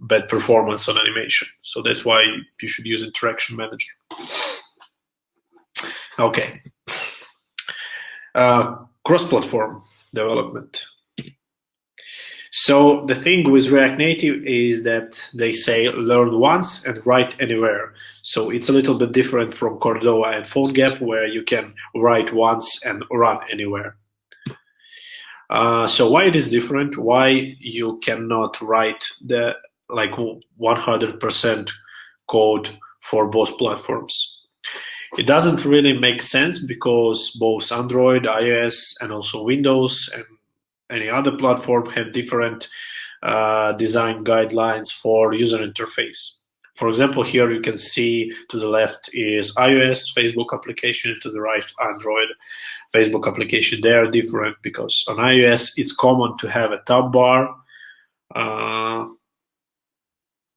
bad performance on animation. So that's why you should use interaction manager. Okay. Cross-platform development. So the thing with React Native is that they say learn once and write anywhere. So it's a little bit different from Cordova and PhoneGap, where you can write once and run anywhere. So why it is different? Why you cannot write the 100% code for both platforms? It doesn't really make sense because both Android, iOS, and also Windows and any other platform have different design guidelines for user interface. For example, here you can see to the left is iOS, Facebook application, to the right Android, Facebook application. They are different because on iOS it's common to have a tab bar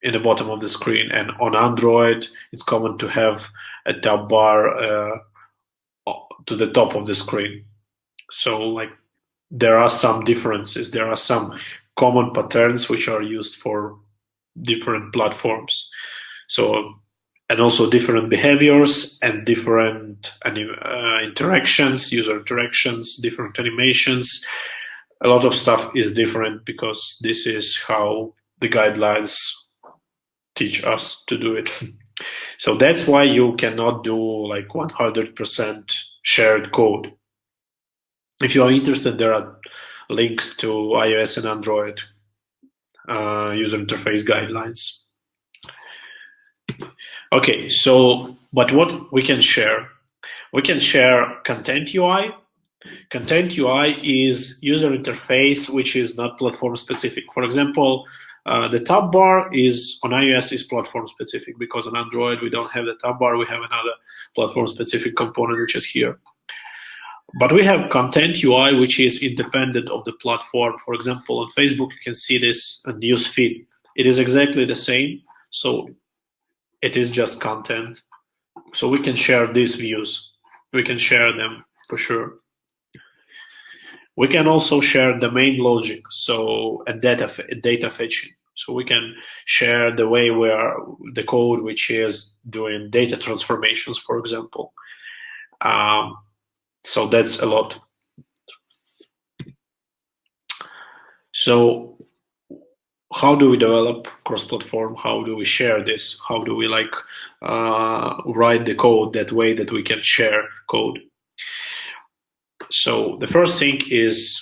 in the bottom of the screen, and on Android it's common to have a tab bar to the top of the screen. So there are some differences. There are some common patterns which are used for different platforms. So, and also different behaviors and different interactions, user interactions, different animations. A lot of stuff is different because this is how the guidelines teach us to do it. So that's why you cannot do 100% shared code. If you are interested, there are links to iOS and Android user interface guidelines. Okay, so, but what we can share? We can share Content UI. Content UI is user interface which is not platform specific. For example, the tab bar is on iOS is platform specific because on Android we don't have the tab bar. We have another platform specific component which is here. But we have Content UI which is independent of the platform. For example, on Facebook you can see this news feed. It is exactly the same. So it is just content. So we can share these views. We can share them for sure. We can also share domain logic, so a data fetching. So we can share the way where the code which is doing data transformations, for example. So that's a lot. So how do we develop cross-platform? How do we share this? How do we write the code that way that we can share code? So the first thing is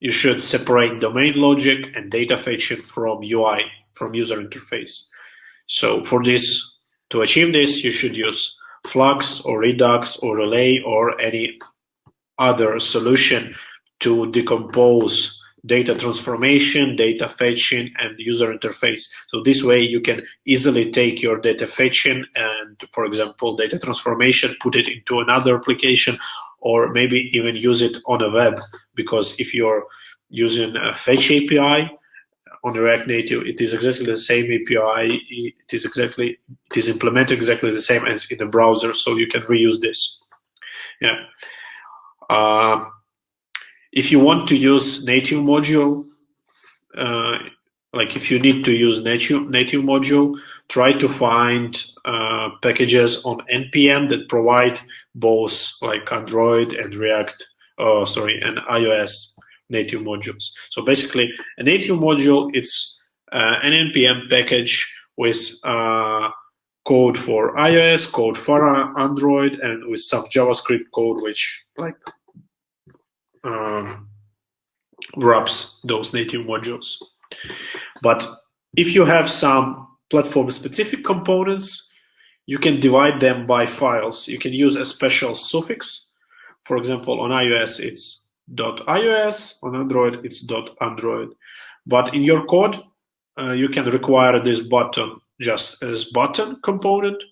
you should separate domain logic and data fetching from UI, from user interface. So for this, to achieve this, you should use Flux or Redux or Relay or any other solution to decompose data transformation, data fetching, and user interface. So this way you can easily take your data fetching and, for example, data transformation, put it into another application, or maybe even use it on a web, because if you're using a fetch API on React Native, it is exactly the same API. It is implemented exactly the same as in the browser, so you can reuse this. Yeah. If you want to use native module, if you need to use native module, try to find packages on NPM that provide both Android and and iOS native modules. So basically, a native module, it's an NPM package with code for iOS, code for Android, and with some JavaScript code which wraps those native modules. But if you have some platform-specific components, you can divide them by files. You can use a special suffix. For example, on iOS, it's .ios. On Android, it's .android. But in your code, you can require this button just as button component.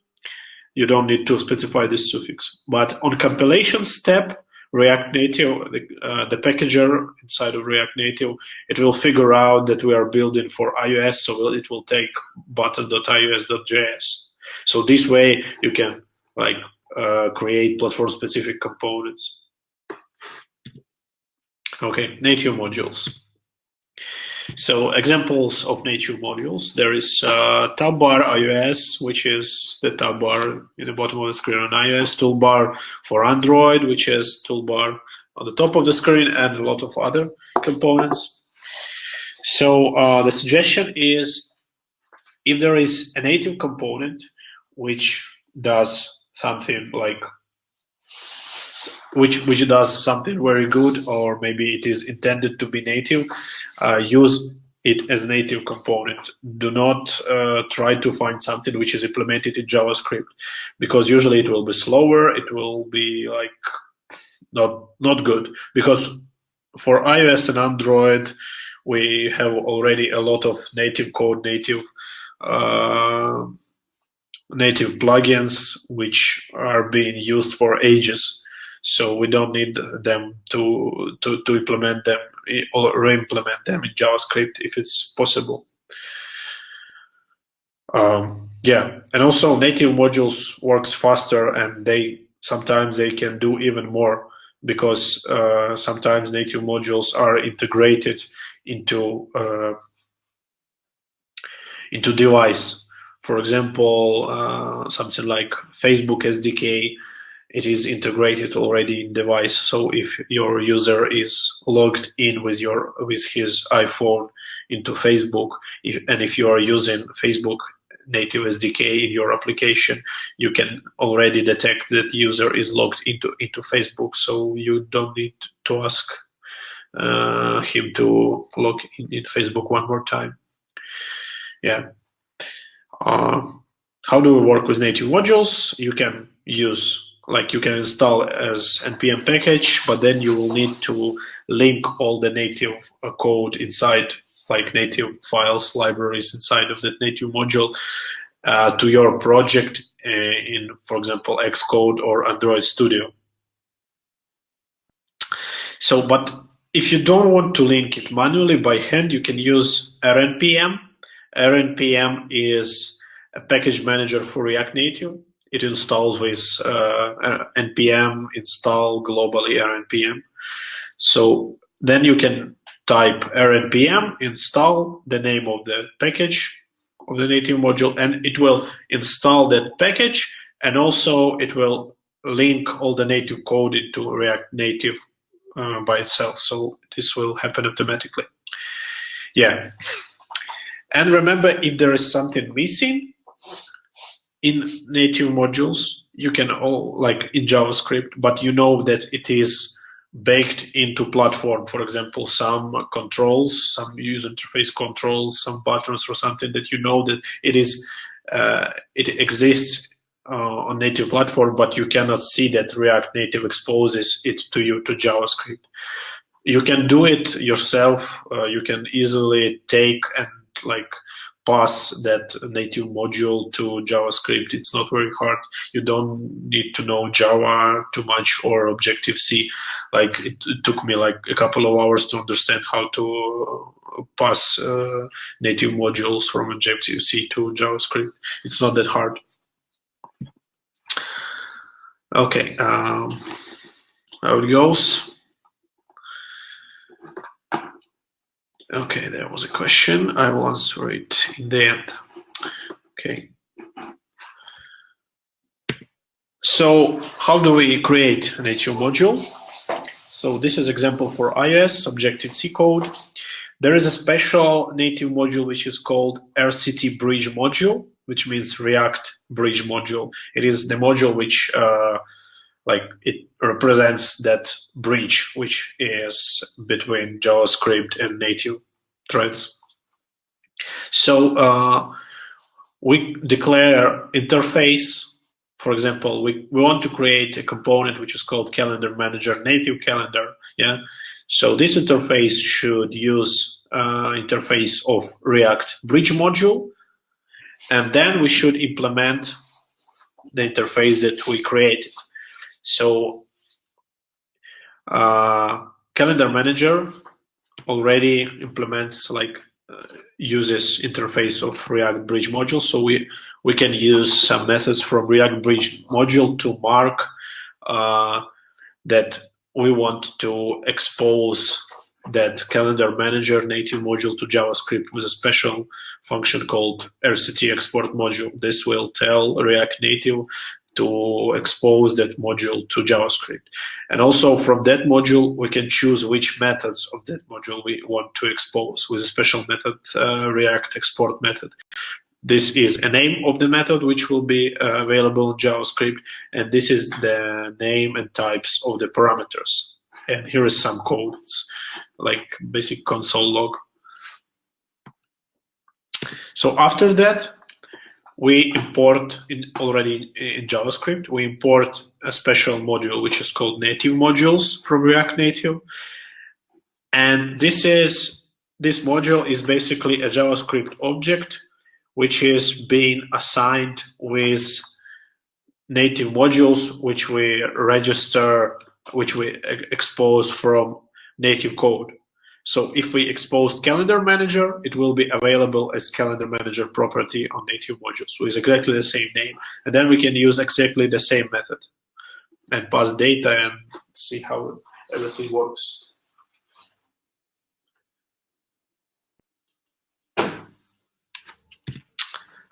You don't need to specify this suffix. But on compilation step, React Native, the packager inside of React Native, it will figure out that we are building for iOS, so it will take button.ios.js. So this way you can create platform-specific components. Okay, native modules. So examples of native modules. There is tab bar iOS, which is the tab bar in the bottom of the screen on iOS, toolbar for Android, which is toolbar on the top of the screen, and a lot of other components. So the suggestion is, if there is a native component which does something like which does something very good, or maybe it is intended to be native, use it as native component. Do not try to find something which is implemented in JavaScript, because usually it will be slower, it will be like not good. Because for iOS and Android, we have already a lot of native code, native plugins which are being used for ages. So we don't need them to implement them or re-implement them in JavaScript if it's possible. Yeah, and also native modules works faster, and sometimes they can do even more, because sometimes native modules are integrated into device. For example, something like Facebook SDK, it is integrated already in device. So if your user is logged in with his iPhone into Facebook, and if you are using Facebook native SDK in your application, you can already detect that user is logged into Facebook. So you don't need to ask him to log in Facebook one more time. Yeah. How do we work with native modules? You can install as npm package, but then you will need to link all the native code inside, like native files, libraries inside of that native module to your project in, for example, Xcode or Android Studio. So, but if you don't want to link it manually by hand, you can use rnpm. rnpm is a package manager for React Native. It installs with npm install globally rnpm. So then you can type rnpm install the name of the package of the native module, and it will install that package, and also it will link all the native code into React Native by itself. So this will happen automatically. Yeah. And remember, if there is something missing in native modules, you can like in JavaScript, but you know that it is baked into platform. For example, some controls, some user interface controls, some buttons or something that you know that it exists on native platform, but you cannot see that React Native exposes it to you to JavaScript. You can do it yourself. You can easily take and pass that native module to JavaScript. It's not very hard. You don't need to know Java too much or Objective-C. It took me a couple of hours to understand how to pass native modules from Objective-C to JavaScript. It's not that hard. Okay, how it goes. Okay, there was a question. I will answer it in the end. Okay. So how do we create a native module? So this is example for iOS, Objective-C code. There is a special native module which is called RCT Bridge module, which means React Bridge module. It is the module which it represents that bridge which is between JavaScript and native threads. So we declare interface. For example, we want to create a component which is called Calendar Manager, native calendar. Yeah. So this interface should use interface of React Bridge module, and then we should implement the interface that we created. So Calendar Manager already implements uses interface of React Bridge module. So we can use some methods from React Bridge module to mark that we want to expose that Calendar Manager native module to JavaScript with a special function called RCT export module. This will tell React Native to expose that module to JavaScript. And also from that module, we can choose which methods of that module we want to expose with a special method, React export method. This is a name of the method which will be available in JavaScript, and this is the name and types of the parameters. And here is some code, it's like basic console log. So after that, we import already in JavaScript, we import a special module which is called native modules from React Native. And this module is basically a JavaScript object which is being assigned with native modules which we register, which we expose from native code. So if we expose Calendar Manager, it will be available as Calendar Manager property on native modules with exactly the same name. And then we can use exactly the same method and pass data and see how everything works.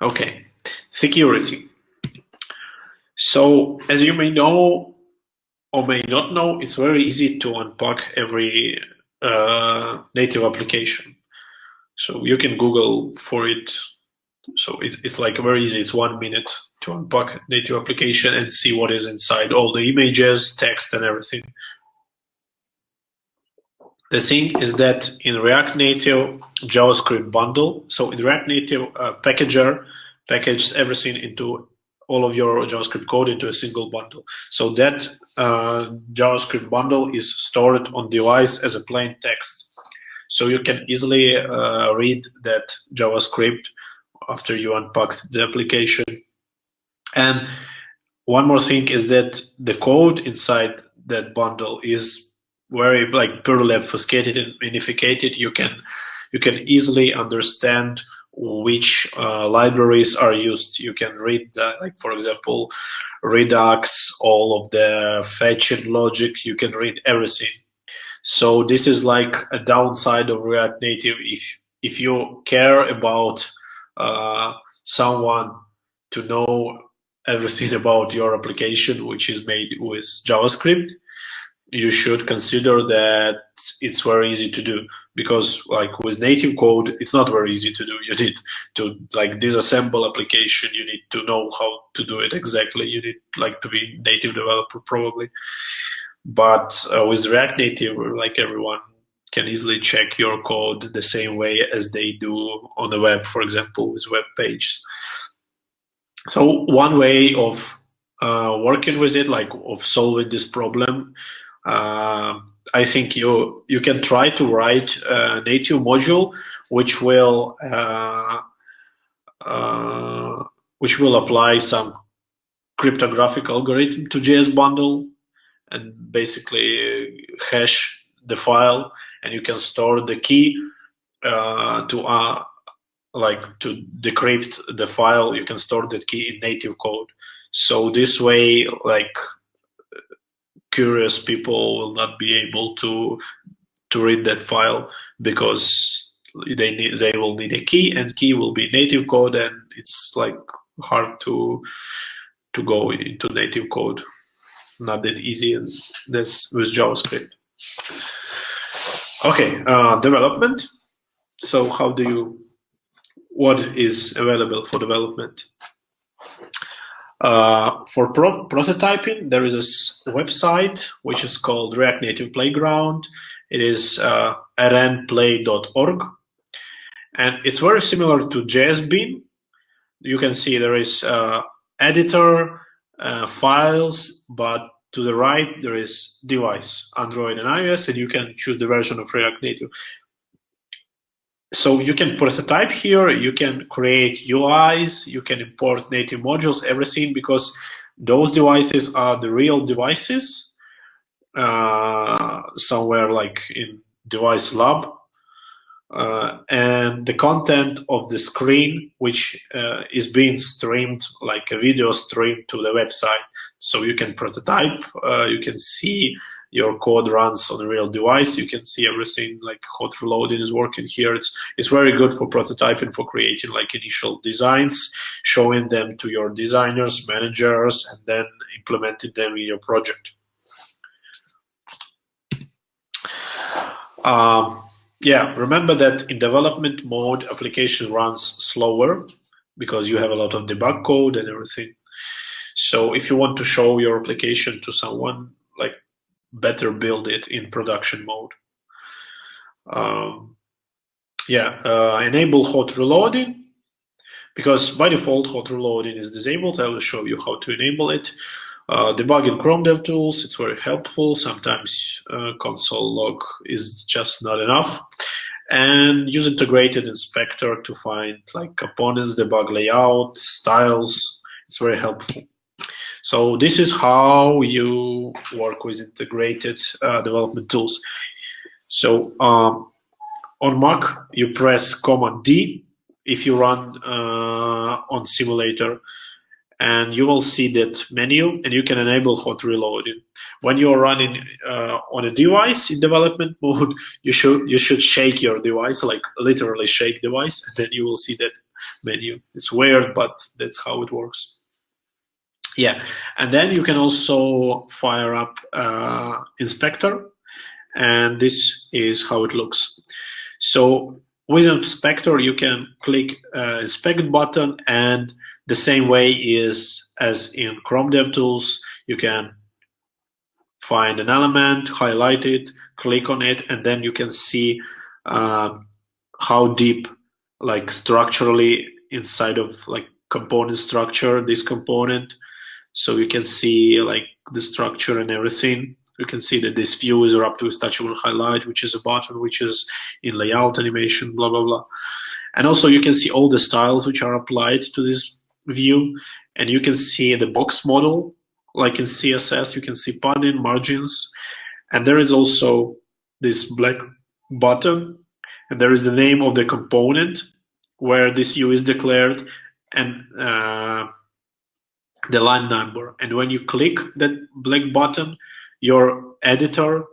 Okay, security. So as you may know or may not know, it's very easy to unpack every native application. So you can Google for it. So it's like very easy. It's 1 minute to unpack a native application and see what is inside, all the images, text, and everything. The thing is that in React Native JavaScript bundle, so in React Native packager packages everything into all of your JavaScript code into a single bundle. So that JavaScript bundle is stored on device as a plain text. So you can easily read that JavaScript after you unpack the application. And one more thing is that the code inside that bundle is very like purely obfuscated and minificated. You can easily understand which libraries are used. You can read like for example Redux, all of the fetching logic. You can read everything. So this is like a downside of React Native. If you care about someone to know everything about your application, which is made with JavaScript, you should consider that it's very easy to do, because like with native code, it's not very easy to do. You need to like disassemble application. You need to know how to do it exactly. You need like to be native developer probably. But with React Native, like everyone can easily check your code the same way as they do on the web, for example, with web pages. So one way of working with it, like of solving this problem, I think you can try to write a native module which will apply some cryptographic algorithm to JS bundle and basically hash the file, and you can store the key to decrypt the file. You can store the key in native code. So this way, like curious people will not be able to read that file, because they will need a key, and key will be native code, and it's like hard to go into native code. Not that easy, and that's with JavaScript. Okay, development. So what is available for development? For prototyping, there is a website which is called React Native Playground. It is rnplay.org, and it's very similar to JSBean. You can see there is editor, files, but to the right there is device, Android and iOS, and you can choose the version of React Native. So you can prototype here, you can create UIs, you can import native modules, everything, because those devices are the real devices somewhere like in device lab. And the content of the screen, which is being streamed like a video stream to the website. So you can prototype, you can see your code runs on a real device. You can see everything, like hot reloading is working here. It's very good for prototyping, for creating like initial designs, showing them to your designers, managers, and then implementing them in your project. Yeah, remember that in development mode, application runs slower because you have a lot of debug code and everything. So if you want to show your application to someone, like, better build it in production mode. Enable hot reloading, because by default hot reloading is disabled. I will show you how to enable it. Debug in Chrome DevTools, it's very helpful. Sometimes console log is just not enough. And use integrated inspector to find like components, debug layout, styles. It's very helpful. So this is how you work with integrated development tools. So on Mac, you press Command D if you run on simulator, and you will see that menu, and you can enable hot reloading. When you're running on a device in development mode, you should shake your device, like literally shake device, and then you will see that menu. It's weird, but that's how it works. Yeah, and then you can also fire up inspector, and this is how it looks. So with inspector, you can click inspect button, and the same way as in Chrome DevTools, you can find an element, highlight it, click on it, and then you can see how deep, like structurally inside of like component structure, this component. So you can see like the structure and everything. You can see that this view is wrapped with touchable highlight, which is a button, which is in layout animation, blah, blah, blah. And also you can see all the styles which are applied to this view. And you can see the box model, like in CSS, you can see padding, margins. And there is also this black button, and there is the name of the component where this view is declared, and the line number. And when you click that black button, your editor,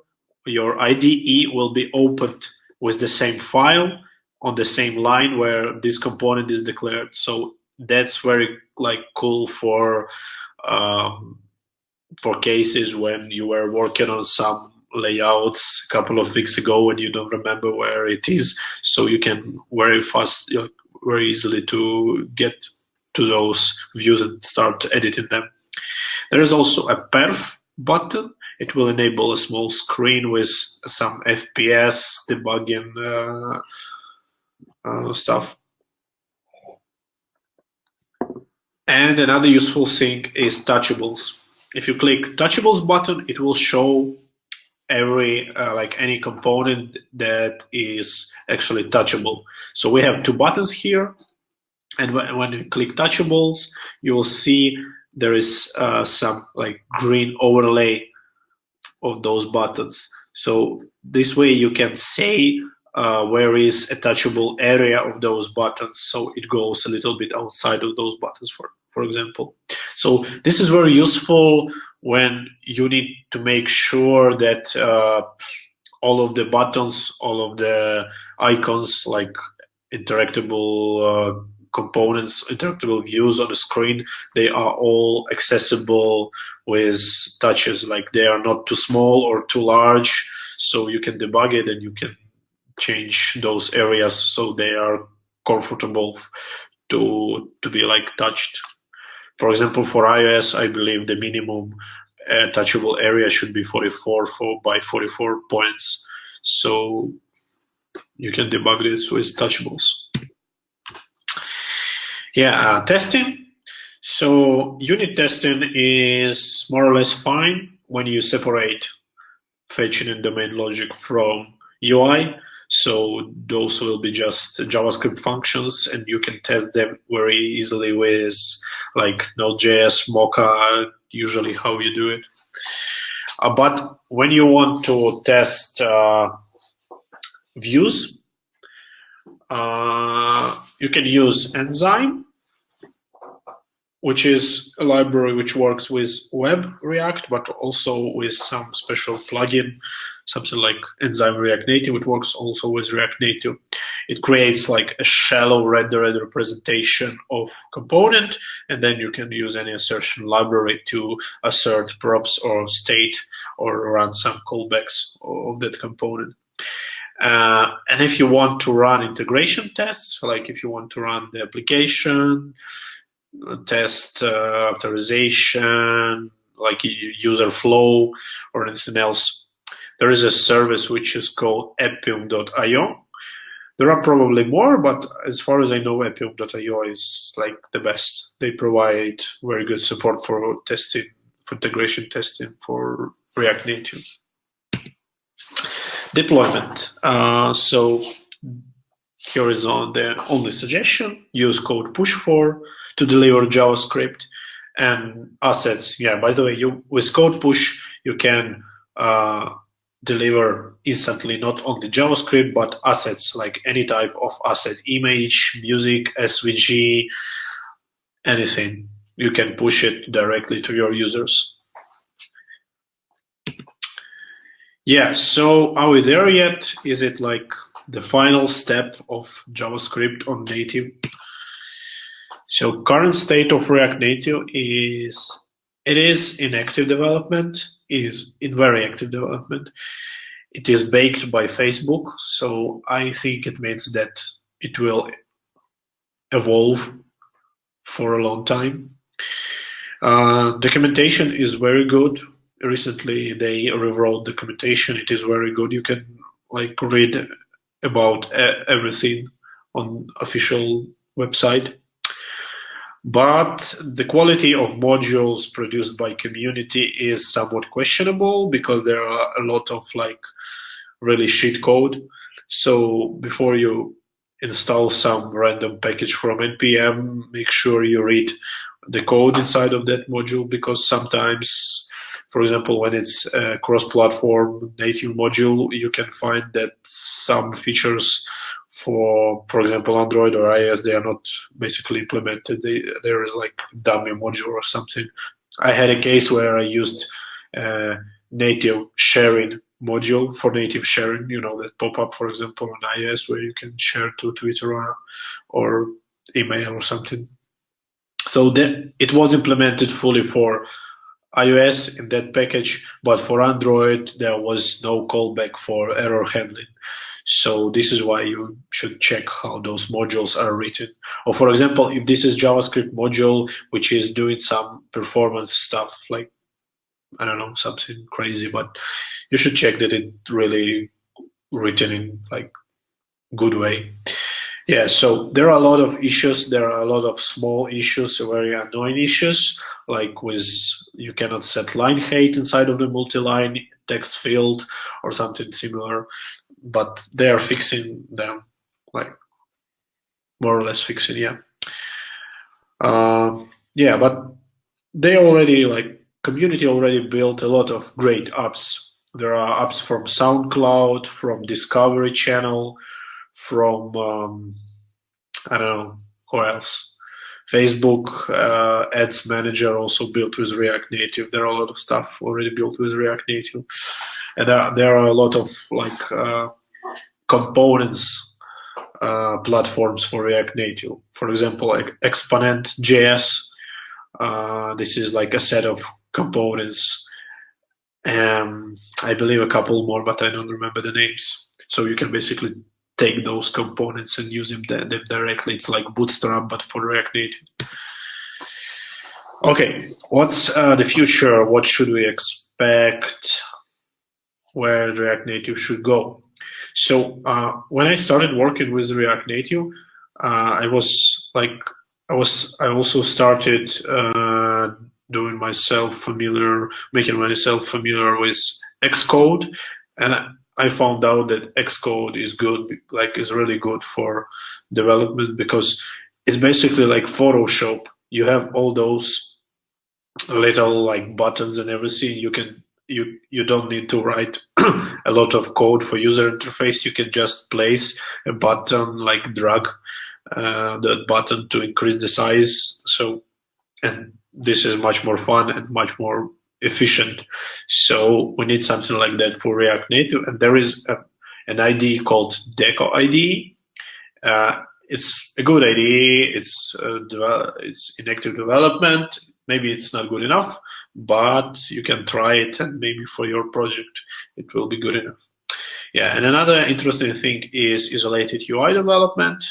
your IDE will be opened with the same file on the same line where this component is declared. So that's very like cool for cases when you were working on some layouts a couple of weeks ago and you don't remember where it is. So you can very fast, very easily to get to those views and start editing them. There is also a perf button. It will enable a small screen with some FPS debugging stuff. And another useful thing is touchables. If you click touchables button, it will show every like any component that is actually touchable. So we have two buttons here, and when you click touchables, you will see there is some like green overlay of those buttons. So this way you can say where is a touchable area of those buttons, so it goes a little bit outside of those buttons, for example. So this is very useful when you need to make sure that all of the buttons, all of the icons, like interactable components, interactable views on the screen, they are all accessible with touches, like they are not too small or too large, so you can debug it and you can change those areas so they are comfortable to be like touched. For example, for iOS, I believe the minimum touchable area should be 44 by 44 points. So you can debug this with touchables. Yeah, testing. So unit testing is more or less fine when you separate fetching and domain logic from UI. So those will be just JavaScript functions, and you can test them very easily with like Node.js, Mocha, usually how you do it. But when you want to test views, you can use Enzyme, which is a library which works with web React, but also with some special plugin, something like Enzyme React Native. It works also with React Native. It creates like a shallow rendered representation of component, and then you can use any assertion library to assert props or state or run some callbacks of that component. And if you want to run integration tests, like if you want to run the application, test authorization, like user flow or anything else, there is a service which is called Appium.io. There are probably more, but as far as I know, Appium.io is like the best. They provide very good support for testing, for integration testing for React Native. Deployment. So here is the only suggestion: use code push4 to deliver JavaScript and assets. Yeah, by the way, with code push you can deliver instantly not only JavaScript but assets, like any type of asset, image, music, SVG, anything. You can push it directly to your users. Yeah, so are we there yet? Is it like the final step of JavaScript on native? So current state of React Native is, it is in active development, is in very active development. It is baked by Facebook, so I think it means that it will evolve for a long time. Documentation is very good. Recently they rewrote documentation. It is very good. You can like read about everything on official website. But the quality of modules produced by community is somewhat questionable because there are a lot of like really shit code. So before you install some random package from NPM, make sure you read the code inside of that module, because sometimes, for example, when it's a cross-platform native module, you can find that some features for example, Android or iOS, they are not basically implemented. There is like dummy module or something. I had a case where I used native sharing module for native sharing, you know, that pop up, for example, on iOS, where you can share to Twitter or email or something. So it was implemented fully for iOS in that package, but for Android, there was no callback for error handling. So this is why you should check how those modules are written. Or for example, if this is JavaScript module, which is doing some performance stuff, like, I don't know, something crazy, but you should check that it really written in like good way. Yeah, so there are a lot of issues. There are a lot of small issues, very annoying issues, like with you cannot set line height inside of the multi-line text field or something similar. But they are fixing them, like more or less fixing, yeah. Yeah, but they already, like, community already built a lot of great apps. There are apps from SoundCloud, from Discovery Channel, from, I don't know, who else? Facebook Ads Manager also built with React Native. There are a lot of stuff already built with React Native. And there are a lot of like components platforms for React Native. For example, Exponent.js. This is like a set of components. I believe a couple more, but I don't remember the names. So you can basically take those components and use them directly. It's like Bootstrap, but for React Native. Okay, what's the future? What should we expect? Where React Native should go? So when I started working with React Native, I also started making myself familiar with Xcode, and I found out that Xcode is good, like is really good for development, because it's basically like Photoshop. You have all those little like buttons and everything. You don't need to write a lot of code for user interface. You can just place a button, like drag that button to increase the size. So and this is much more fun and much more efficient. So we need something like that for React Native, and there is an IDE called Deco IDE. It's a good IDE. It's in active development. Maybe it's not good enough, but you can try it, and maybe for your project it will be good enough. Yeah, and another interesting thing is isolated UI development.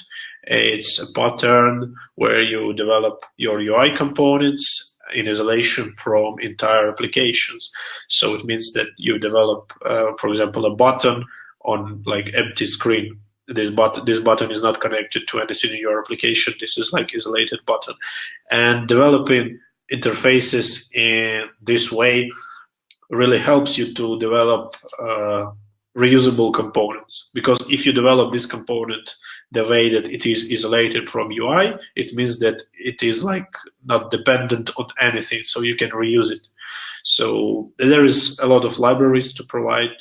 It's a pattern where you develop your UI components in isolation from entire applications. So it means that you develop, for example, a button on like empty screen. This button is not connected to anything in your application. This is like isolated button. And developing interfaces in this way really helps you to develop reusable components, because if you develop this component the way that it is isolated from UI, it means that it is like not dependent on anything, so you can reuse it. So there is a lot of libraries to provide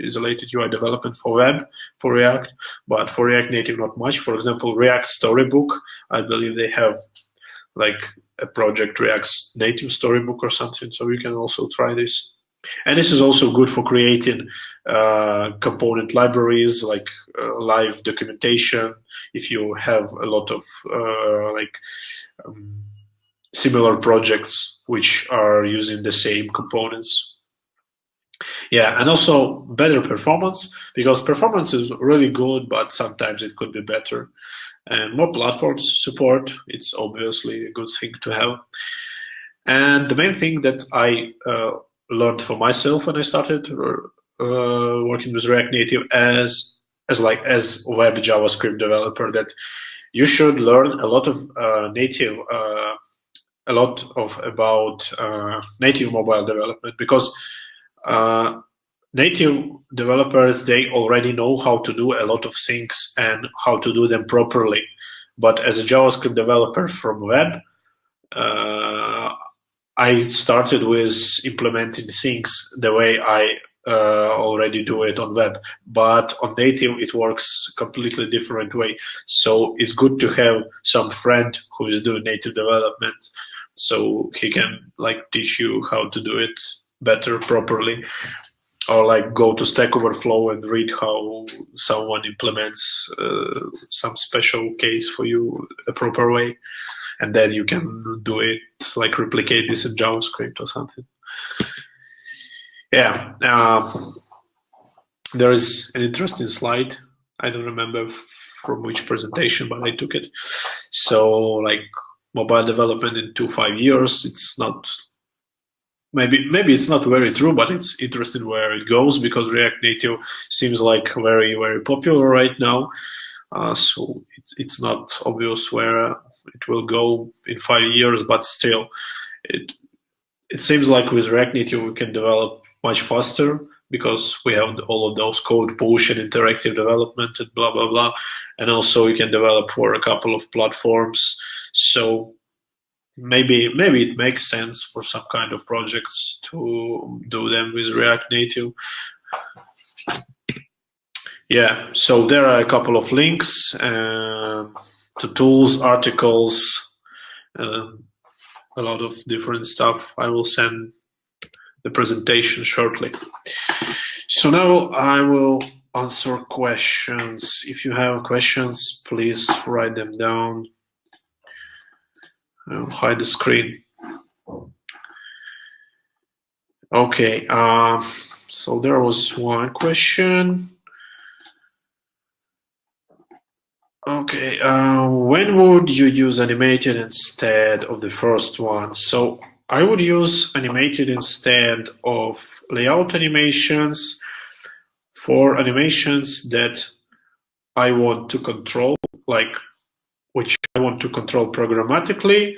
isolated UI development for web, for React, but for React Native not much. For example, React Storybook, I believe they have like a project React Native Storybook or something, so you can also try this. And this is also good for creating component libraries, like live documentation. If you have a lot of similar projects which are using the same components. Yeah, and also better performance, because performance is really good, but sometimes it could be better. And more platforms support, it's obviously a good thing to have. And the main thing that I learned for myself when I started working with React Native as web JavaScript developer, that you should learn a lot of about native mobile development, because native developers, they already know how to do a lot of things and how to do them properly. But as a JavaScript developer from web, I started with implementing things the way I already do it on web, but on native it works completely different way. So it's good to have some friend who is doing native development, so he can like teach you how to do it better, properly, or like go to Stack Overflow and read how someone implements some special case for you a proper way, and then you can do it, like replicate this in JavaScript or something. Yeah, there is an interesting slide. I don't remember from which presentation, but I took it. So like mobile development in 5 years, it's not, maybe it's not very true, but it's interesting where it goes, because React Native seems like very, very popular right now. So it's not obvious where it will go in 5 years, but still, it seems like with React Native we can develop much faster, because we have all of those code push and interactive development and blah, blah, blah. And also you can develop for a couple of platforms. So maybe it makes sense for some kind of projects to do them with React Native. Yeah, so there are a couple of links to tools, articles, a lot of different stuff. I will send the presentation shortly. So now I will answer questions. If you have questions, please write them down. I'll hide the screen. Okay, so there was one question. Okay, when would you use animated instead of the first one? So I would use animated instead of layout animations for animations that I want to control, like which I want to control programmatically,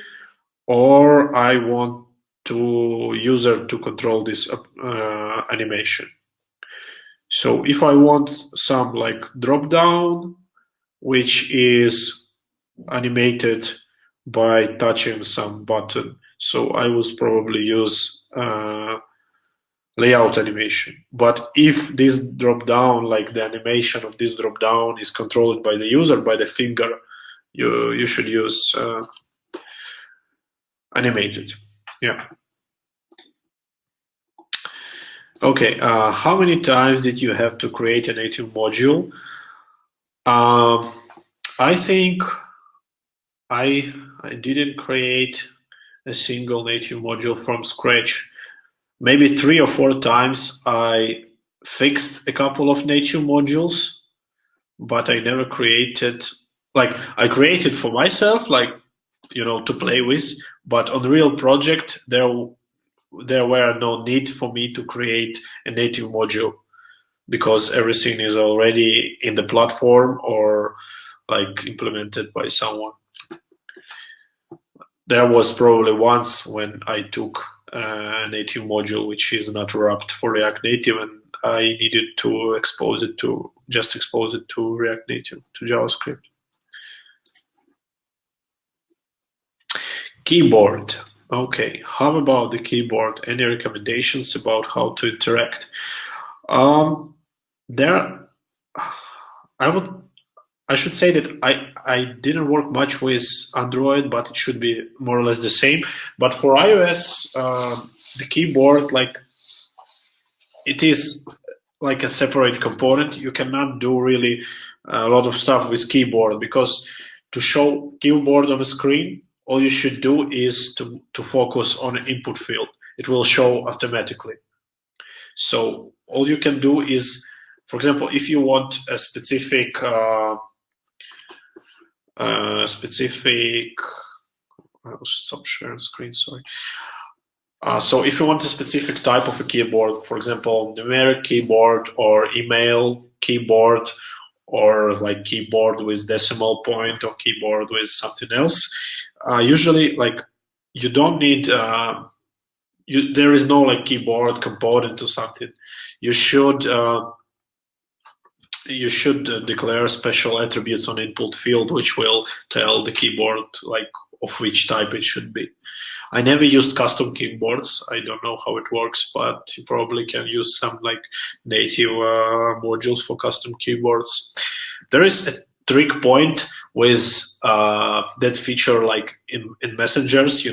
or I want to user to control this animation. So if I want some like drop down, which is animated by touching some button, so I would probably use layout animation. But if this drop down, like the animation of this drop down, is controlled by the user, by the finger, you should use animated. Yeah. Okay. How many times did you have to create a native module? I think I didn't create a single native module from scratch. Maybe 3 or 4 times I fixed a couple of native modules, but I never created, like I created for myself, like, to play with, but on the real project, there were no need for me to create a native module because everything is already in the platform or like implemented by someone. There was probably once when I took a native module which is not wrapped for React Native, and I needed to expose it to React Native, to JavaScript. Keyboard. Okay, how about the keyboard? Any recommendations about how to interact? There, I should say that I didn't work much with Android, but it should be more or less the same. But for iOS, the keyboard, like, it is like a separate component. You cannot do really a lot of stuff with keyboard, because to show keyboard on a screen, all you should do is to focus on an input field. It will show automatically. So all you can do is, for example, if you want a specific I'll stop sharing screen, sorry. So if you want a specific type of a keyboard, for example, numeric keyboard or email keyboard, or like keyboard with decimal point or keyboard with something else, usually, like, you don't need there is no like keyboard component or something. You should declare special attributes on input field which will tell the keyboard like of which type it should be. I never used custom keyboards. I don't know how it works, but you probably can use some like native modules for custom keyboards. There is a trick point with that feature, like in messengers,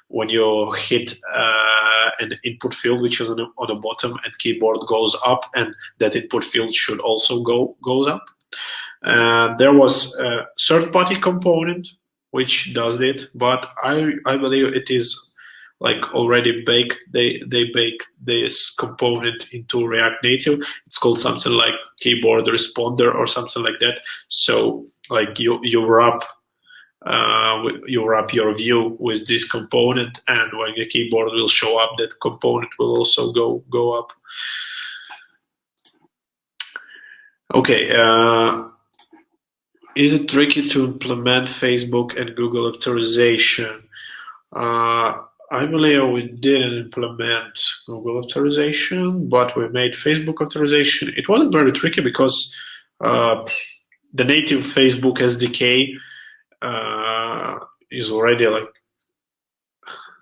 when you hit an input field which is on the bottom and keyboard goes up, and that input field should also goes up. There was a third-party component which does it, but I believe it is like already baked. They baked this component into React Native. It's called something like keyboard responder or something like that. So like you wrap your view with this component, and when the keyboard will show up, that component will also go up. Okay. Is it tricky to implement Facebook and Google authorization? I believe we didn't implement Google authorization, but we made Facebook authorization. It wasn't very tricky because the native Facebook SDK is already like,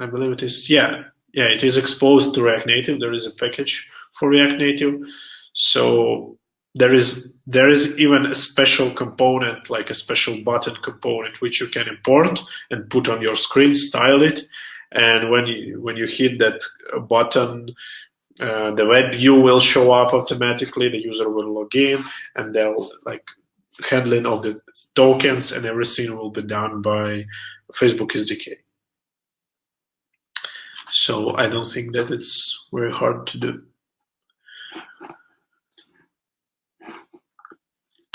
I believe it is, yeah, it is exposed to React Native. There is a package for React Native. So there is even a special component, like a special button component, which you can import and put on your screen, style it, and when you hit that button, the web view will show up automatically. The user will log in, and they'll like handling of the tokens and everything will be done by Facebook SDK. So I don't think that it's very hard to do.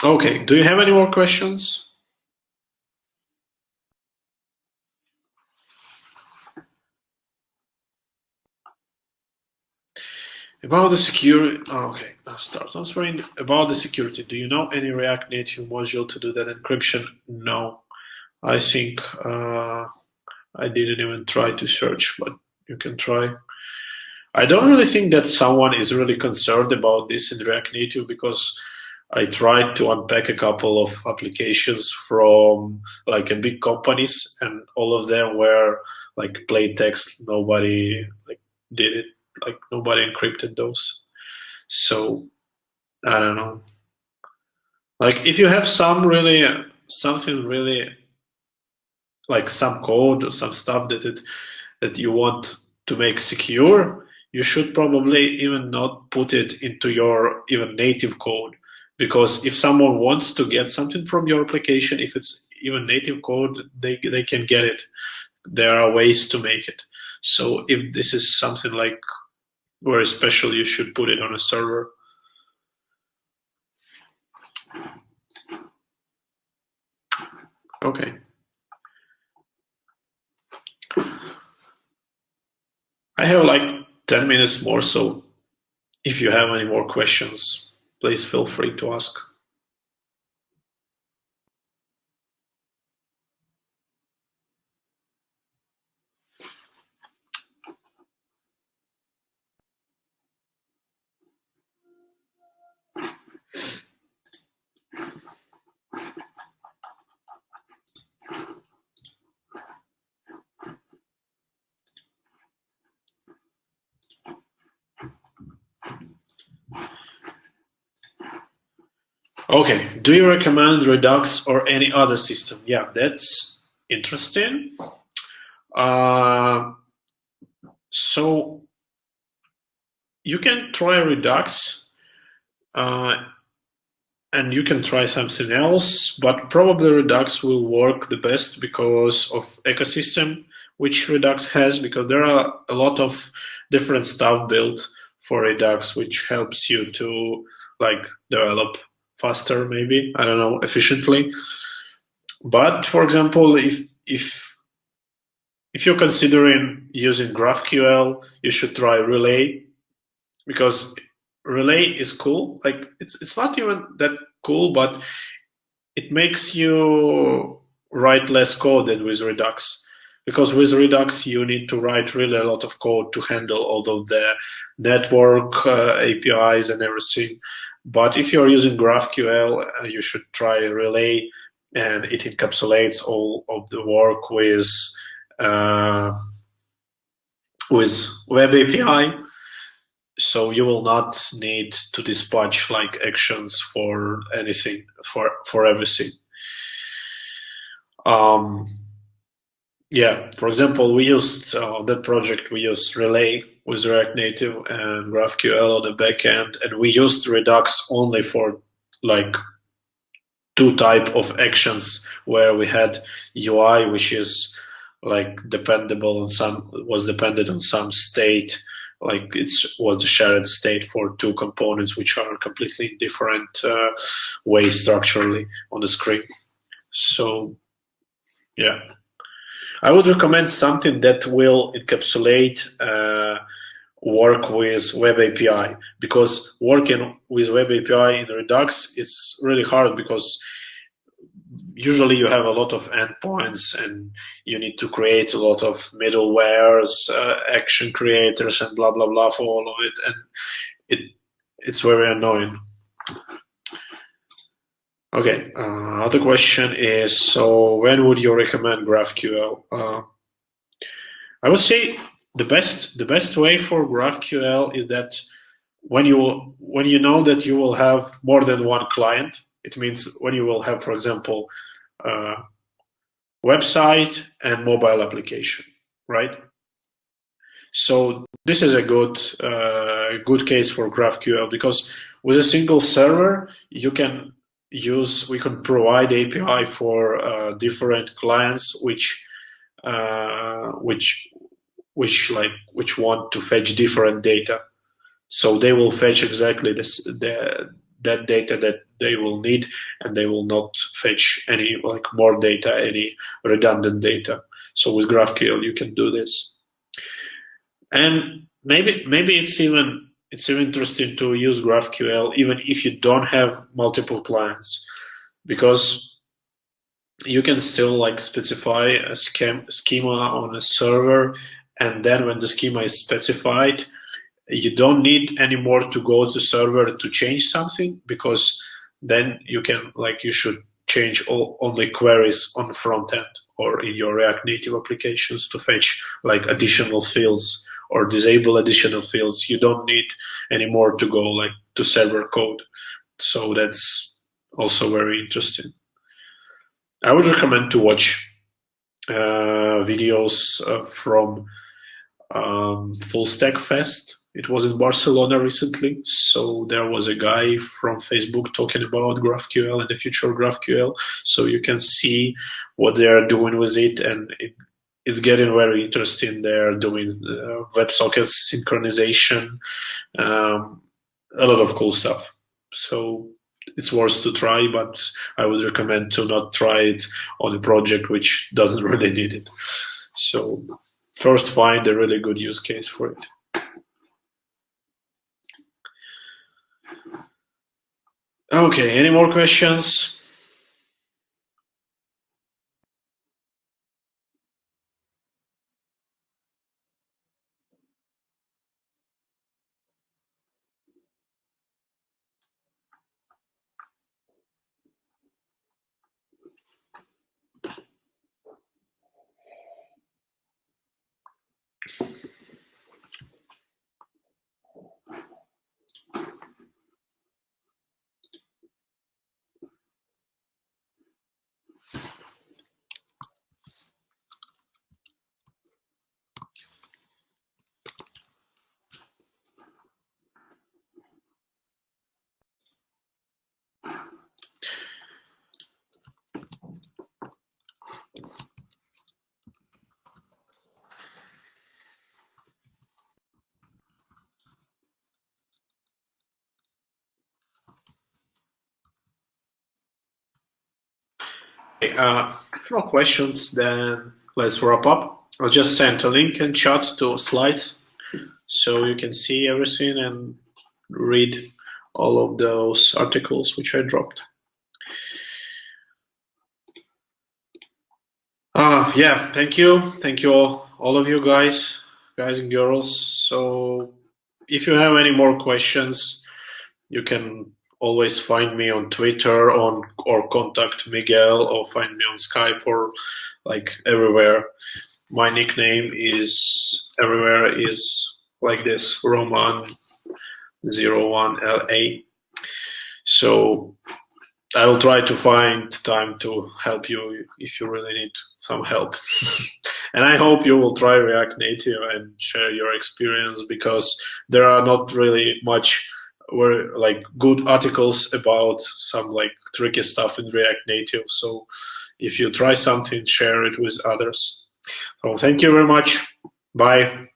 Okay, do you have any more questions? About the security, okay, I'll start answering. About the security, do you know any React Native module to do that encryption? No, I think I didn't even try to search, but you can try. I don't really think that someone is really concerned about this in React Native, because I tried to unpack a couple of applications from like a big companies, and all of them were like plain text. Nobody like did it. Like nobody encrypted those. So I don't know. Like if you have something really like some code or some stuff that you want to make secure, you should probably even not put it into your even native code. Because if someone wants to get something from your application, if it's even native code, they can get it. There are ways to make it. So if this is something like very special, you should put it on a server. Okay. I have like 10 minutes more, so if you have any more questions, please feel free to ask. Okay, do you recommend Redux or any other system? Yeah, that's interesting. So you can try Redux, and you can try something else, but probably Redux will work the best because of ecosystem which Redux has, because there are a lot of different stuff built for Redux which helps you to like develop faster, maybe, I don't know, efficiently. But for example, if you're considering using GraphQL, you should try Relay, because Relay is cool. Like it's not even that cool, but it makes you write less code than with Redux. Because with Redux, you need to write really a lot of code to handle all of the network APIs and everything. But if you're using GraphQL, you should try Relay, and it encapsulates all of the work with Web API. So you will not need to dispatch like actions for anything, for everything. Yeah, for example, we used that project. We used Relay with React Native and GraphQL on the backend, and we used Redux only for like two type of actions where we had UI, which is like dependable on was dependent on some state, like it was a shared state for two components which are completely different ways structurally on the screen. So yeah, I would recommend something that will encapsulate work with Web API, because working with Web API in Redux, it's really hard because usually you have a lot of endpoints and you need to create a lot of middlewares, action creators, and blah blah blah for all of it, and it's very annoying. Okay, other question is, so when would you recommend GraphQL? I would say the best way for GraphQL is that when you know that you will have more than one client. It means when you will have, for example, website and mobile application, right? So this is a good case for GraphQL, because with a single server you can we can provide API for different clients which want to fetch different data. So they will fetch exactly that data that they will need, and they will not fetch any like more data, any redundant data. So with GraphQL you can do this. And maybe it's even interesting to use GraphQL even if you don't have multiple clients, because you can still like specify a schema on a server, and then when the schema is specified, you don't need anymore to go to server to change something, because then you should change only queries on the front end or in your React Native applications to fetch like additional fields or disable additional fields. You don't need anymore to go like to server code. So that's also very interesting. I would recommend to watch videos from Full Stack Fest. It was in Barcelona recently. So there was a guy from Facebook talking about GraphQL and the future of GraphQL. So you can see what they are doing with it, and it's getting very interesting. They're doing WebSocket synchronization, a lot of cool stuff. So it's worth to try, but I would recommend to not try it on a project which doesn't really need it. So first find a really good use case for it. Okay, any more questions? If no questions, then let's wrap up. I'll just send a link in chat to slides so you can see everything and read all of those articles which I dropped. Yeah, thank you all of you guys and girls. So if you have any more questions, you can always find me on Twitter or contact Miguel or find me on Skype or like everywhere. My nickname is everywhere is like this, Roman01LA. So I will try to find time to help you if you really need some help. And I hope you will try React Native and share your experience, because there are not really much like good articles about some like tricky stuff in React Native. So if you try something, share it with others. So thank you very much. Bye.